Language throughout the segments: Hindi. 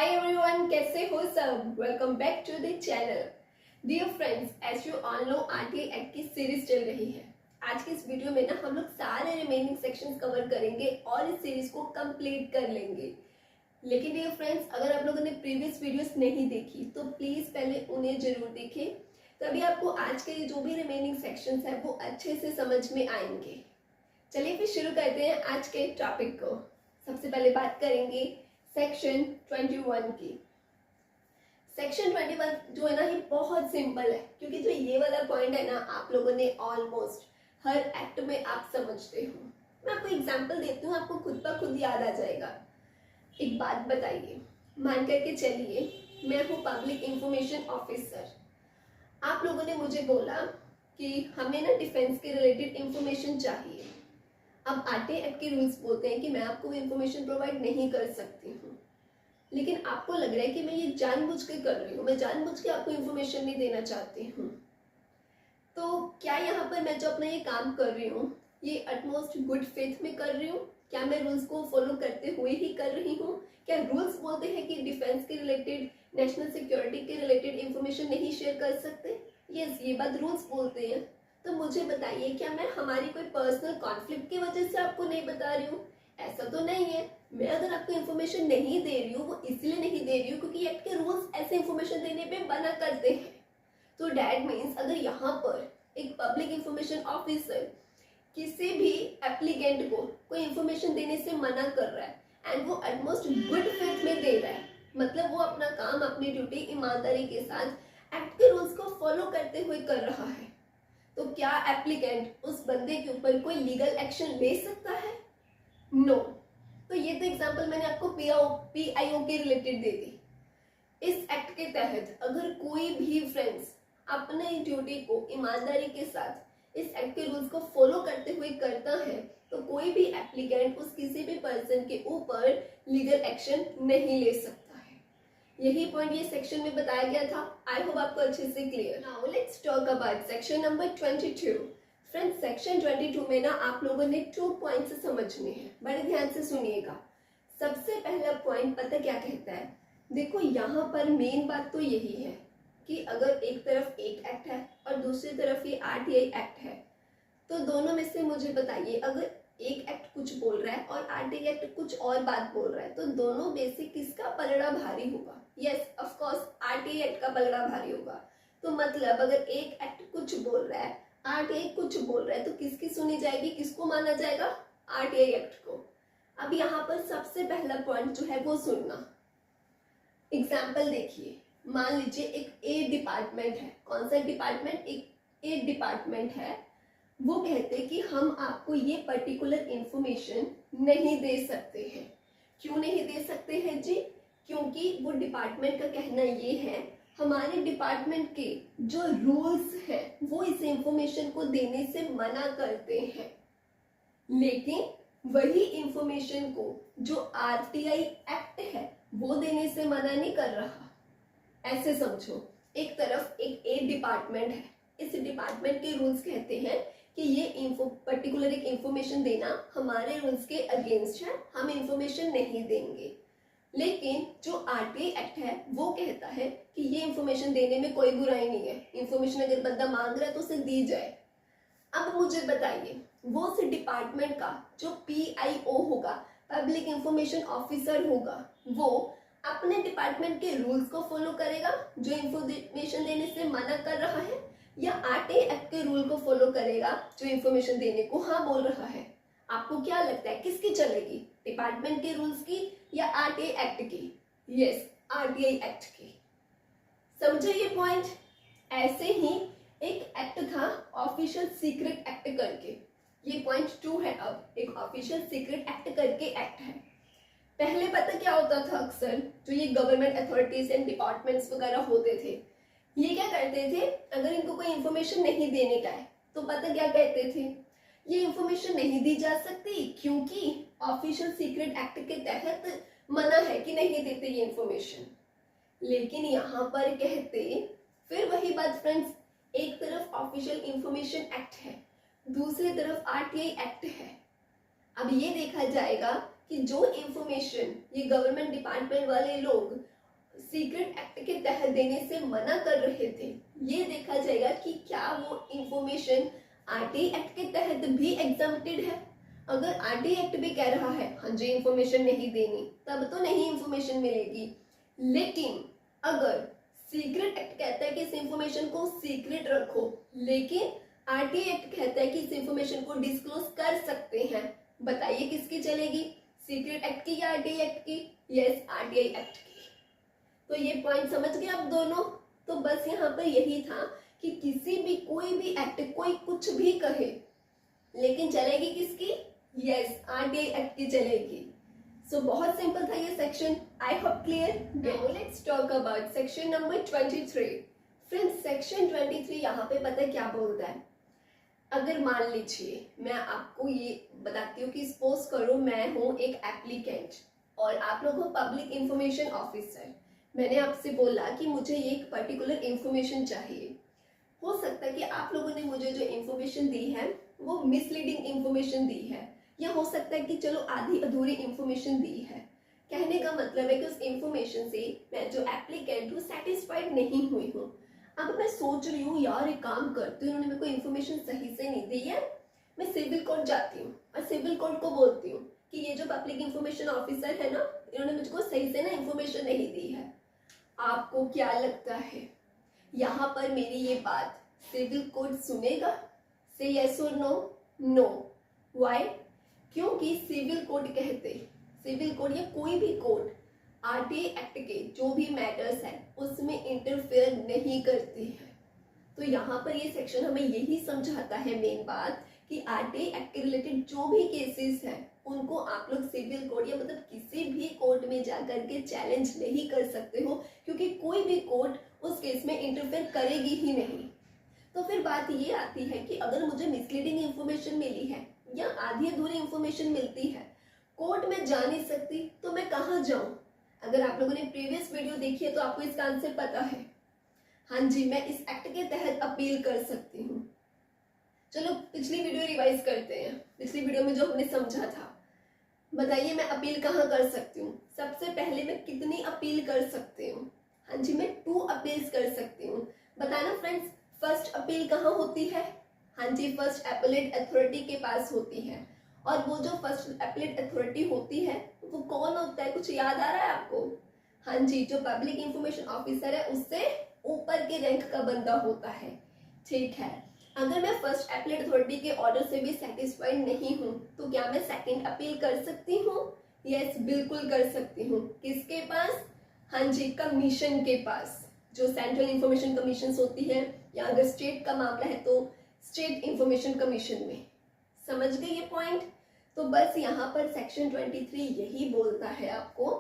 Hi everyone, कैसे हो सब? Welcome back to the channel. Dear friends, as you all know, RTI act की सीरीज चल रही है. आज की इस वीडियो में ना हम लोग सारे रिमेनिंग सेक्शंस कवर करेंगे और इस सीरीज को कंप्लीट कर लेंगे. लेकिन डियर फ्रेंड्स, अगर आप लोगों ने प्रीवियस वीडियोस नहीं देखी तो प्लीज पहले उन्हें जरूर देखें, तभी आपको आज के जो भी रिमेनिंग सेक्शंस है वो अच्छे से समझ में आएंगे. चलिए फिर शुरू करते हैं आज के टॉपिक को. सबसे पहले बात करेंगे सेक्शन 21 की. सेक्शन 21 जो है ना, ये बहुत सिंपल है, क्योंकि जो ये वाला पॉइंट है ना, आप लोगों ने ऑलमोस्ट हर एक्ट में आप समझते हो. मैं आपको एग्जांपल देती हूँ, आपको खुद ब खुद याद आ जाएगा. एक बात बताइए, मान करके चलिए मैं हूँ पब्लिक इंफॉर्मेशन ऑफिसर. आप लोगों ने मुझे बोला कि हमें ना डिफेंस के रिलेटेड इंफॉर्मेशन चाहिए. अब आरटीआई एक्ट के रूल्स बोलते हैं कि मैं आपको इंफॉर्मेशन प्रोवाइड नहीं कर सकती हूँ, लेकिन आपको लग रहा है कि मैं ये जानबूझ के कर रही हूँ, मैं जानबूझ के आपको इंफॉर्मेशन नहीं देना चाहती हूँ. तो क्या यहाँ पर मैं जो अपना ये काम कर रही हूँ ये अटमोस्ट गुड फेथ में कर रही हूँ? क्या मैं रूल्स को फॉलो करते हुए ही कर रही हूँ? क्या रूल्स बोलते हैं कि डिफेंस के रिलेटेड, नेशनल सिक्योरिटी के रिलेटेड इंफॉर्मेशन नहीं शेयर कर सकते? यस, ये बात रूल्स बोलते हैं. तो मुझे बताइए, क्या मैं हमारी कोई पर्सनल कॉन्फ्लिक्ट की वजह से आपको नहीं बता रही हूँ? ऐसा तो नहीं है. मैं अगर आपको इन्फॉर्मेशन नहीं दे रही हूँ वो इसलिए नहीं दे रही हूँ क्योंकि एक्ट के रूल्स ऐसे इन्फॉर्मेशन देने पे मना करते हैं. तो डैट मीन्स अगर यहाँ पर एक पब्लिक इंफॉर्मेशन ऑफिसर किसी भी एप्लीकेंट को कोई इंफॉर्मेशन देने से मना कर रहा है एंड वो एटमोस्ट गुड फेथ में दे रहा है, मतलब वो अपना काम, अपनी ड्यूटी ईमानदारी के साथ एक्ट के रूल्स को फॉलो करते हुए कर रहा है, तो क्या एप्लीकेंट उस बंदे के ऊपर कोई लीगल एक्शन ले सकता है? नो. तो ये तो एग्जांपल मैंने आपको पीआईओ के रिलेटेड दे दी. इस एक्ट के तहत अगर कोई भी फ्रेंड्स अपने ड्यूटी को ईमानदारी के साथ इस एक्ट के रूल्स को फॉलो करते हुए करता है तो कोई भी एप्लीकेंट उस किसी भी पर्सन के ऊपर लीगल एक्शन नहीं ले सकता है. यही पॉइंट ये सेक्शन में बताया गया था. आई होप आपको अच्छे से clear. Now let's talk about section number 22. Friends, section 22 में ना आप लोगों ने 2 पॉइंट्स समझने हैं. बड़े ध्यान से सुनिएगा. सबसे पहला पॉइंट पता क्या कहता है? देखो, यहाँ पर मेन बात तो यही है कि अगर एक तरफ एक एक्ट है और दूसरी तरफ ये आरटीआई एक्ट है, तो दोनों में से मुझे बताइए, अगर एक एक्ट कुछ बोल रहा है और आरटीआई एक्ट कुछ और बात बोल रहा है, तो दोनों में से किसका पलड़ा भारी होगा? Yes, of course RTI act का पलड़ा भारी होगा. तो मतलब अगर एक एक्ट कुछ बोल रहा है, आरटीआई कुछ बोल रहा है, तो किसकी सुनी जाएगी, किसको माना जाएगा? आरटीआई एक्ट को. अब यहाँ पर सबसे पहला पॉइंट जो है वो सुनना. एग्जाम्पल देखिए, मान लीजिए एक ए डिपार्टमेंट है. कौन सा डिपार्टमेंट? एक ए डिपार्टमेंट है. वो कहते हैं कि हम आपको ये पर्टिकुलर इंफॉर्मेशन नहीं दे सकते हैं. क्यों नहीं दे सकते हैं जी? क्योंकि वो डिपार्टमेंट का कहना ये है, हमारे डिपार्टमेंट के जो रूल्स हैं वो इस इंफॉर्मेशन को देने से मना करते हैं. लेकिन वही इंफॉर्मेशन को जो आरटीआई एक्ट है वो देने से मना नहीं कर रहा. ऐसे समझो, एक तरफ एक ए डिपार्टमेंट है. इस डिपार्टमेंट के रूल्स कहते हैं कि ये पर्टिकुलर एक इंफॉर्मेशन देना हमारे रूल्स के अगेंस्ट है, हम इंफॉर्मेशन नहीं देंगे. लेकिन जो आरटीआई एक्ट है वो कहता है कि ये इंफॉर्मेशन देने में कोई बुराई नहीं है. इंफॉर्मेशन अगर बंदा मांग रहा है तो उसे दी जाए. अब मुझे बताइए, वो उस डिपार्टमेंट का जो पीआईओ होगा, पब्लिक इंफॉर्मेशन ऑफिसर होगा, वो अपने डिपार्टमेंट के रूल्स को फॉलो करेगा जो इंफॉर्मेशन देने से मना कर रहा है, या आरटीआई एक्ट के रूल को फॉलो करेगा जो इंफॉर्मेशन देने को हाँ बोल रहा है? आपको क्या लगता है किसकी चलेगी, डिपार्टमेंट के रूल्स की या आरटीआई एक्ट की? यस, आरटीआई एक्ट की. समझे ये पॉइंट? ऐसे ही एक एक्ट था ऑफिशियल सीक्रेट एक्ट करके. ये पॉइंट 2 है. अब एक ऑफिशियल सीक्रेट एक्ट करके एक्ट है. पहले पता क्या होता था, अक्सर जो ये गवर्नमेंट अथॉरिटीज एंड डिपार्टमेंट्स वगैरह होते थे, ये क्या करते थे, अगर इनको कोई इंफॉर्मेशन नहीं देने का है तो पता क्या कहते थे, ये इंफॉर्मेशन नहीं दी जा सकती क्योंकि ऑफिशियल सीक्रेट एक्ट के तहत मना है कि नहीं देते ये इंफॉर्मेशन. लेकिन यहाँ पर कहते, फिर वही बात फ्रेंड्स, एक तरफ ऑफिशियल इंफॉर्मेशन एक्ट है, दूसरी तरफ आरटीआई एक्ट है. अब ये देखा जाएगा कि जो इंफॉर्मेशन ये गवर्नमेंट डिपार्टमेंट वाले लोग सीक्रेट एक्ट के तहत देने से मना कर रहे थे, ये देखा जाएगा कि क्या वो इंफॉर्मेशन आरटीआई एक्ट के तहत भी एग्जम्प्टेड है। अगर आरटीआई एक्ट भी कह रहा है हाँ जी इंफॉर्मेशन नहीं देनी, तब तो नहीं इंफॉर्मेशन मिलेगी। लेकिन अगर सीक्रेट एक्ट कहता है कि इस इंफॉर्मेशन को सीक्रेट रखो, लेकिन आरटीआई एक्ट कहता है कि इस इंफॉर्मेशन को डिस्क्लोज कर सकते हैं, बताइए किसकी चलेगी, सीक्रेट एक्ट की या आरटीआई एक्ट की? यस, आरटीआई एक्ट की। तो ये पॉइंट समझ गए आप दोनों। तो बस यहाँ पर यही था कि किसी भी कोई भी एक्ट कोई कुछ भी कहे, लेकिन चलेगी किसकी? यस, आरटीआई एक्ट की चलेगी। सो बहुत सिंपल था ये section. I hope clear. Now let's talk about section number 23। Friends, section 23 यहाँ पे पता है क्या बोलता है? अगर मान लीजिए मैं आपको ये बताती हूँ कि सपोज करो मैं हूँ एक एप्लीकेंट और आप लोग हो पब्लिक इंफॉर्मेशन ऑफिसर। मैंने आपसे बोला कि मुझे ये एक पर्टिकुलर इंफॉर्मेशन चाहिए। हो सकता है कि आप लोगों ने मुझे जो इंफॉर्मेशन दी है वो मिसलीडिंग इंफॉर्मेशन दी है, या हो सकता है कि चलो आधी अधूरी इंफॉर्मेशन दी है। कहने का मतलब है कि उस इंफॉर्मेशन से मैं जो एप्लीकेंट हूँ सेटिस्फाइड नहीं हुई हूँ। अब मैं सोच रही हूँ यार एक काम करती हूँ, इन्होंने मेरे को इन्फॉर्मेशन सही से नहीं दी है, मैं सिविल कोर्ट जाती हूँ और सिविल कोर्ट को बोलती हूँ कि ये जो पब्लिक इंफॉर्मेशन ऑफिसर है ना, इन्होंने मुझको सही से ना इंफॉर्मेशन नहीं दी है। आपको क्या लगता है यहाँ पर मेरी ये बात सिविल कोर्ट सुनेगा? से यस और नो? नो। व्हाई? क्योंकि सिविल कोर्ट कहते, सिविल कोर्ट या कोई भी कोर्ट आरटीआई एक्ट के जो भी मैटर्स है उसमें इंटरफेयर नहीं करती है। तो यहाँ पर ये सेक्शन हमें यही समझाता है मेन बात कि आरटीआई एक्ट के रिलेटेड जो भी केसेस हैं उनको आप लोग सिविल कोर्ट या मतलब किसी भी कोर्ट में जाकर के चैलेंज नहीं कर सकते हो, क्योंकि कोई भी कोर्ट उस केस में इंटरफेयर करेगी ही नहीं। तो फिर बात ये आती है कि अगर मुझे मिसलीडिंग इंफॉर्मेशन मिली है या आधी अधूरी इंफॉर्मेशन मिलती है, कोर्ट में जा नहीं सकती, तो मैं कहाँ जाऊँ? अगर आप लोगों ने प्रीवियस वीडियो देखी है तो आपको इसका आंसर पता है। हाँ जी, मैं इस एक्ट के तहत अपील कर सकती हूँ। चलो पिछली वीडियो रिवाइज करते हैं। पिछली वीडियो में जो हमने समझा था, बताइए मैं अपील कहाँ कर सकती हूँ? सबसे पहले मैं कितनी अपील कर सकती हूँ? हाँ जी, मैं 2 अपील्स कर सकती हूँ। बताना फ्रेंड्स, फर्स्ट अपील कहाँ होती है? हाँ जी, फर्स्ट एपेलेट अथॉरिटी के पास होती है। और वो जो फर्स्ट एपेलेट अथॉरिटी होती है वो कौन होता है? कुछ याद आ रहा है आपको? हाँ जी, जो पब्लिक इंफॉर्मेशन ऑफिसर है उससे ऊपर के रैंक का बंदा होता है। ठीक है, अगर मैं फर्स्ट एपेलेट अथॉरिटी के ऑर्डर से भी सेटिस्फाइड नहीं हूँ तो क्या मैं सेकंड अपील कर सकती हूँ? यस, बिल्कुल कर सकती हूँ। किसके पास? हाँ जी, कमीशन के पास, जो सेंट्रल इंफॉर्मेशन कमीशन होती है, या अगर स्टेट का मामला है तो स्टेट इंफॉर्मेशन कमीशन में। समझ गए ये पॉइंट? तो बस यहाँ पर सेक्शन 23 यही बोलता है आपको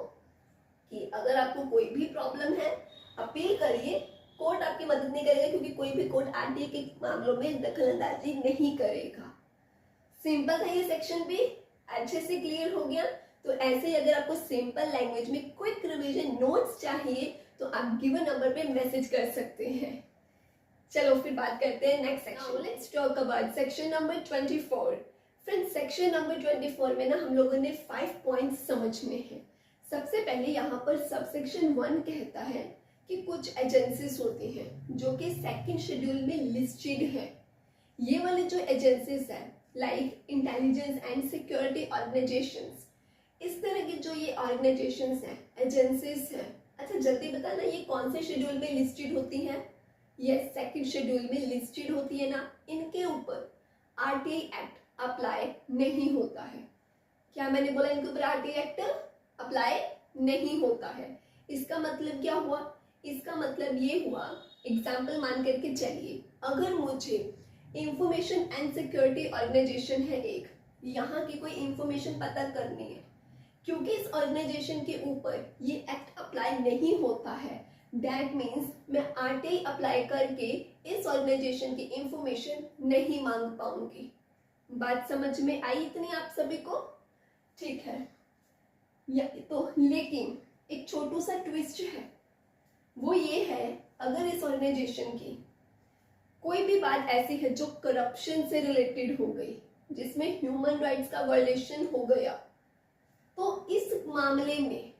कि अगर आपको कोई भी प्रॉब्लम है अपील करिए, कोर्ट आपकी मदद नहीं करेगा, क्योंकि कोई भी कोर्ट आरटीआई के मामलों में दखलंदाजी नहीं करेगा। सिंपल था ये सेक्शन भी, अच्छे से क्लियर हो गया। तो ऐसे ही अगर आपको सिंपल लैंग्वेज में क्विक रिवीजन नोट्स चाहिए तो आप गिवन नंबर पे मैसेज कर सकते हैं। चलो फिर बात करते हैं next section. Let's talk about section number 24। Friends, section number 24 में ना हम लोगों ने 5 पॉइंट्स समझने हैं। सबसे पहले यहाँ पर सबसेक्शन 1 कहता है कि कुछ एजेंसीज होती हैं जो कि सेकंड शेड्यूल में लिस्टेड है। ये वाले जो एजेंसीज हैं like intelligence and security organisations, इस तरह की जो ये ऑर्गेनाइजेशंस हैं, एजेंसीज हैं, अच्छा जल्दी बताना ये कौन से शेड्यूल में लिस्टेड होती हैं? ये सेकंड शेड्यूल में लिस्टेड होती है ना। इनके ऊपर आरटीआई एक्ट अप्लाई नहीं होता है। क्या मैंने बोला? इनके ऊपर आरटीआई एक्ट अप्लाई नहीं होता है। इसका मतलब क्या हुआ? इसका मतलब ये हुआ, एग्जाम्पल मान करके चलिए, अगर मुझे इंफॉर्मेशन एंड सिक्योरिटी ऑर्गेनाइजेशन है एक, यहाँ की कोई इंफॉर्मेशन पता करनी है, क्योंकि इस ऑर्गेनाइजेशन के ऊपर ये एक्ट अप्लाई नहीं होता है, दैट मीन्स मैं आरटीआई अप्लाई करके इस ऑर्गेनाइजेशन की इंफॉर्मेशन नहीं मांग पाऊंगी। बात समझ में आई इतनी आप सभी को? ठीक है। या तो लेकिन एक छोटू सा ट्विस्ट है, वो ये है अगर इस ऑर्गेनाइजेशन की कोई भी बात ऐसी है जो करप्शन से रिलेटेड हो गई, जिसमें ह्यूमन राइट्स का वायलेशन हो गया, तो इस मामले में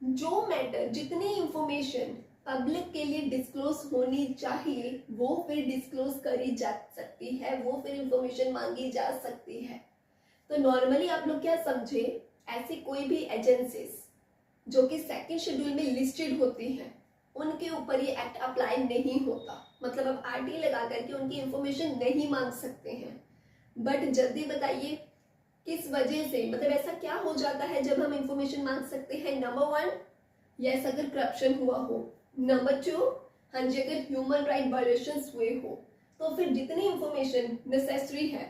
जो मैटर, जितनी इंफॉर्मेशन पब्लिक के लिए डिस्क्लोज होनी चाहिए वो फिर डिस्क्लोज करी जा सकती है, वो फिर इंफॉर्मेशन मांगी जा सकती है। तो नॉर्मली आप लोग क्या समझे, ऐसी कोई भी एजेंसीज जो कि सेकंड शेड्यूल में लिस्टेड होती हैं उनके ऊपर ये एक्ट अप्लाई नहीं होता। मतलब आप आरटीए लगा करके उनकी इंफॉर्मेशन नहीं मांग सकते हैं। बट जल्दी बताइए किस वजह से, मतलब ऐसा क्या हो जाता है जब हम इंफॉर्मेशन मांग सकते हैं। नंबर 1, यस अगर करप्शन हुआ हो। नंबर 2, हाँ जी अगर ह्यूमन राइट वायलेशंस हुए हो तो फिर जितनी इंफॉर्मेशन नेसेसरी है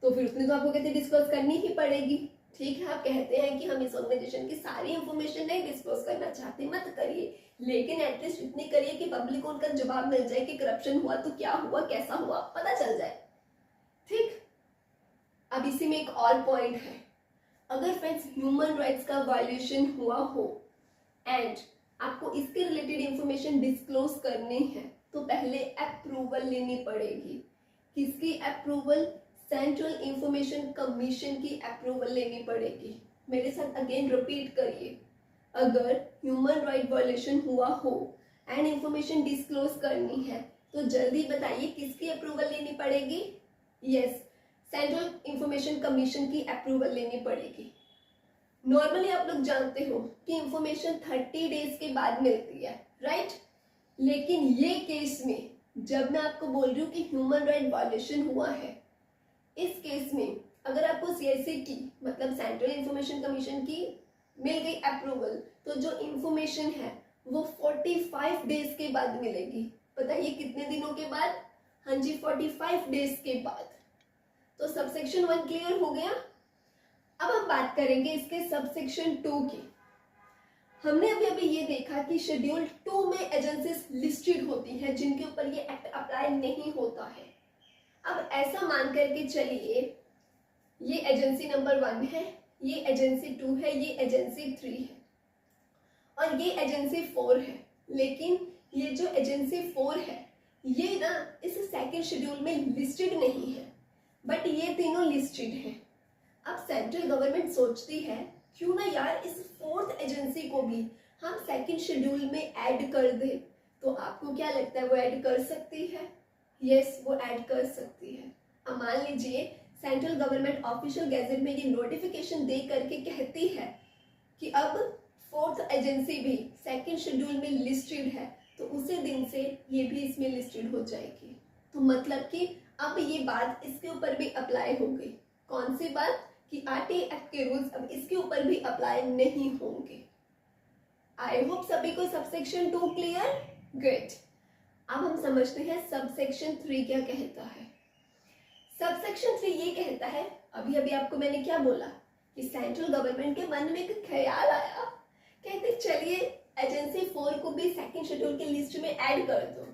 तो फिर उतनी तो आपको कहते डिस्क्लोज करनी ही पड़ेगी। ठीक है, आप कहते हैं कि हम इस ऑर्गेनाइजेशन की सारी इंफॉर्मेशन नहीं डिस्क्लोज करना चाहते, मत करिए, लेकिन एटलीस्ट इतनी करिए कि पब्लिक को उनका जवाब मिल जाए कि करप्शन हुआ तो क्या हुआ, कैसा हुआ, पता चल जाए। ठीक, अब इसी में एक और पॉइंट है, अगर फ्रेंड्स ह्यूमन राइट्स का वायलेशन हुआ हो एंड आपको इसके रिलेटेड इंफॉर्मेशन डिस्क्लोज करनी है तो पहले अप्रूवल लेनी पड़ेगी। किसकी अप्रूवल? सेंट्रल इंफॉर्मेशन कमीशन की अप्रूवल लेनी पड़ेगी। मेरे साथ अगेन रिपीट करिए, अगर ह्यूमन राइट वायलेशन हुआ हो एंड इंफॉर्मेशन डिस्क्लोज करनी है तो जल्दी बताइए किसकी अप्रूवल लेनी पड़ेगी? यस, सेंट्रल इंफॉर्मेशन कमीशन की अप्रूवल लेनी पड़ेगी। नॉर्मली आप लोग जानते हो कि इंफॉर्मेशन 30 डेज के बाद मिलती है, राइट? लेकिन ये केस में जब मैं आपको बोल रही हूँ कि ह्यूमन राइट वायलेशन हुआ है, इस केस में अगर आपको सीआईसी की मतलब सेंट्रल इंफॉर्मेशन कमीशन की मिल गई अप्रूवल तो जो इंफॉर्मेशन है वो 45 डेज के बाद मिलेगी। बताइए कितने दिनों के बाद? हाँ जी 45 डेज के बाद। तो सबसेक्शन 1 क्लियर हो गया। अब हम बात करेंगे इसके सबसेक्शन 2 की। हमने अभी अभी ये देखा कि शेड्यूल 2 में एजेंसीज लिस्टेड होती हैं जिनके ऊपर ये एक्ट अप्लाई नहीं होता है। अब ऐसा मान करके चलिए ये एजेंसी नंबर 1 है, ये एजेंसी 2 है, ये एजेंसी 3 है और ये एजेंसी 4 है। लेकिन ये जो एजेंसी 4 है ये ना इस सेकंड शेड्यूल में लिस्टेड नहीं है, बट ये तीनों लिस्टेड हैं। अब सेंट्रल गवर्नमेंट सोचती है क्यों ना यार इस 4th एजेंसी को भी हम सेकंड शेड्यूल में ऐड कर दे। तो आपको क्या लगता है वो ऐड कर सकती है? यस, वो ऐड कर सकती है। अब मान लीजिए सेंट्रल गवर्नमेंट ऑफिशियल गैजेट में ये नोटिफिकेशन दे करके कहती है कि अब 4th एजेंसी भी सेकंड शेड्यूल में लिस्टेड है, तो उसी दिन से ये भी इसमें लिस्टेड हो जाएगी। तो मतलब कि अब ये बात इसके ऊपर भी अप्लाई हो गई। कौन सी बात? कि आरटीए एक्ट के रूल्स अब इसके ऊपर भी अप्लाई नहीं होंगे। आई होप सभी को सबसेक्शन 2 क्लियर? गुड। अब हम समझते हैं सबसेक्शन 3 क्या कहता है। सबसेक्शन 3 ये कहता है, अभी अभी आपको मैंने क्या बोला कि सेंट्रल गवर्नमेंट के मन में एक ख्याल आया, कहते चलिए एजेंसी 4 को भी सेकंड शेड्यूल के लिस्ट में ऐड कर दो।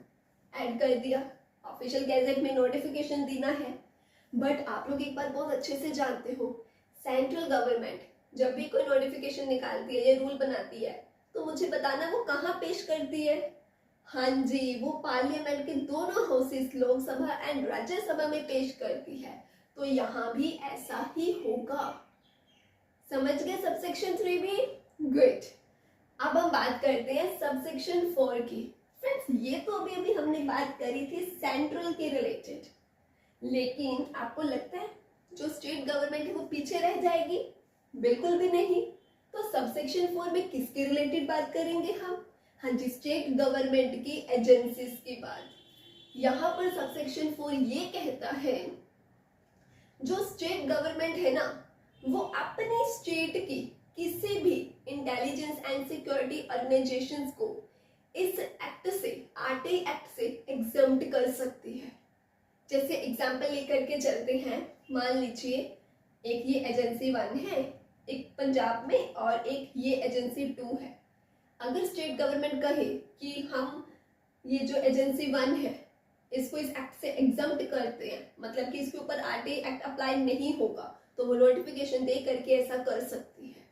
ऐड कर दिया, ऑफिशियल गैजेट में नोटिफिकेशन देना है। बट आप लोग एक बात बहुत अच्छे से जानते हो, सेंट्रल गवर्नमेंट जब भी कोई नोटिफिकेशन निकालती है या रूल बनाती है तो मुझे बताना वो कहाँ पेश करती है? हाँ जी, वो पार्लियामेंट के दोनों हाउसेस लोकसभा एंड राज्यसभा में पेश करती है। तो यहाँ भी ऐसा ही होगा। समझ गए सबसेक्शन 3 भी? गुड। अब हम बात करते हैं सबसेक्शन 4 की। फ्रेंड्स ये तो अभी अभी हमने बात करी थी सेंट्रल के रिलेटेड, लेकिन आपको लगता है जो स्टेट गवर्नमेंट है वो पीछे रह जाएगी? बिल्कुल भी नहीं। तो सबसेक्शन 4 में किसके रिलेटेड बात करेंगे हम? हाँ जी, स्टेट गवर्नमेंट की एजेंसीज की बात। यहाँ पर सबसेक्शन 4 ये कहता है जो स्टेट गवर्नमेंट है ना वो अपने स्टेट की किसी भी इंटेलिजेंस एंड सिक्योरिटी ऑर्गेनाइजेशंस को इस एक्ट से, आरटीआई एक्ट से एग्जम्प्ट कर सकती है। जैसे एग्जाम्पल लेकर के चलते हैं, मान लीजिए एक ये एजेंसी 1 है, एक पंजाब में और एक ये एजेंसी 2 है। अगर स्टेट गवर्नमेंट कहे कि हम ये जो एजेंसी 1 है इसको इस एक्ट से एग्जम्प्ट करते हैं, मतलब कि इसके ऊपर आरटीआई एक्ट अप्लाई नहीं होगा, तो वो नोटिफिकेशन दे करके ऐसा कर सकती है।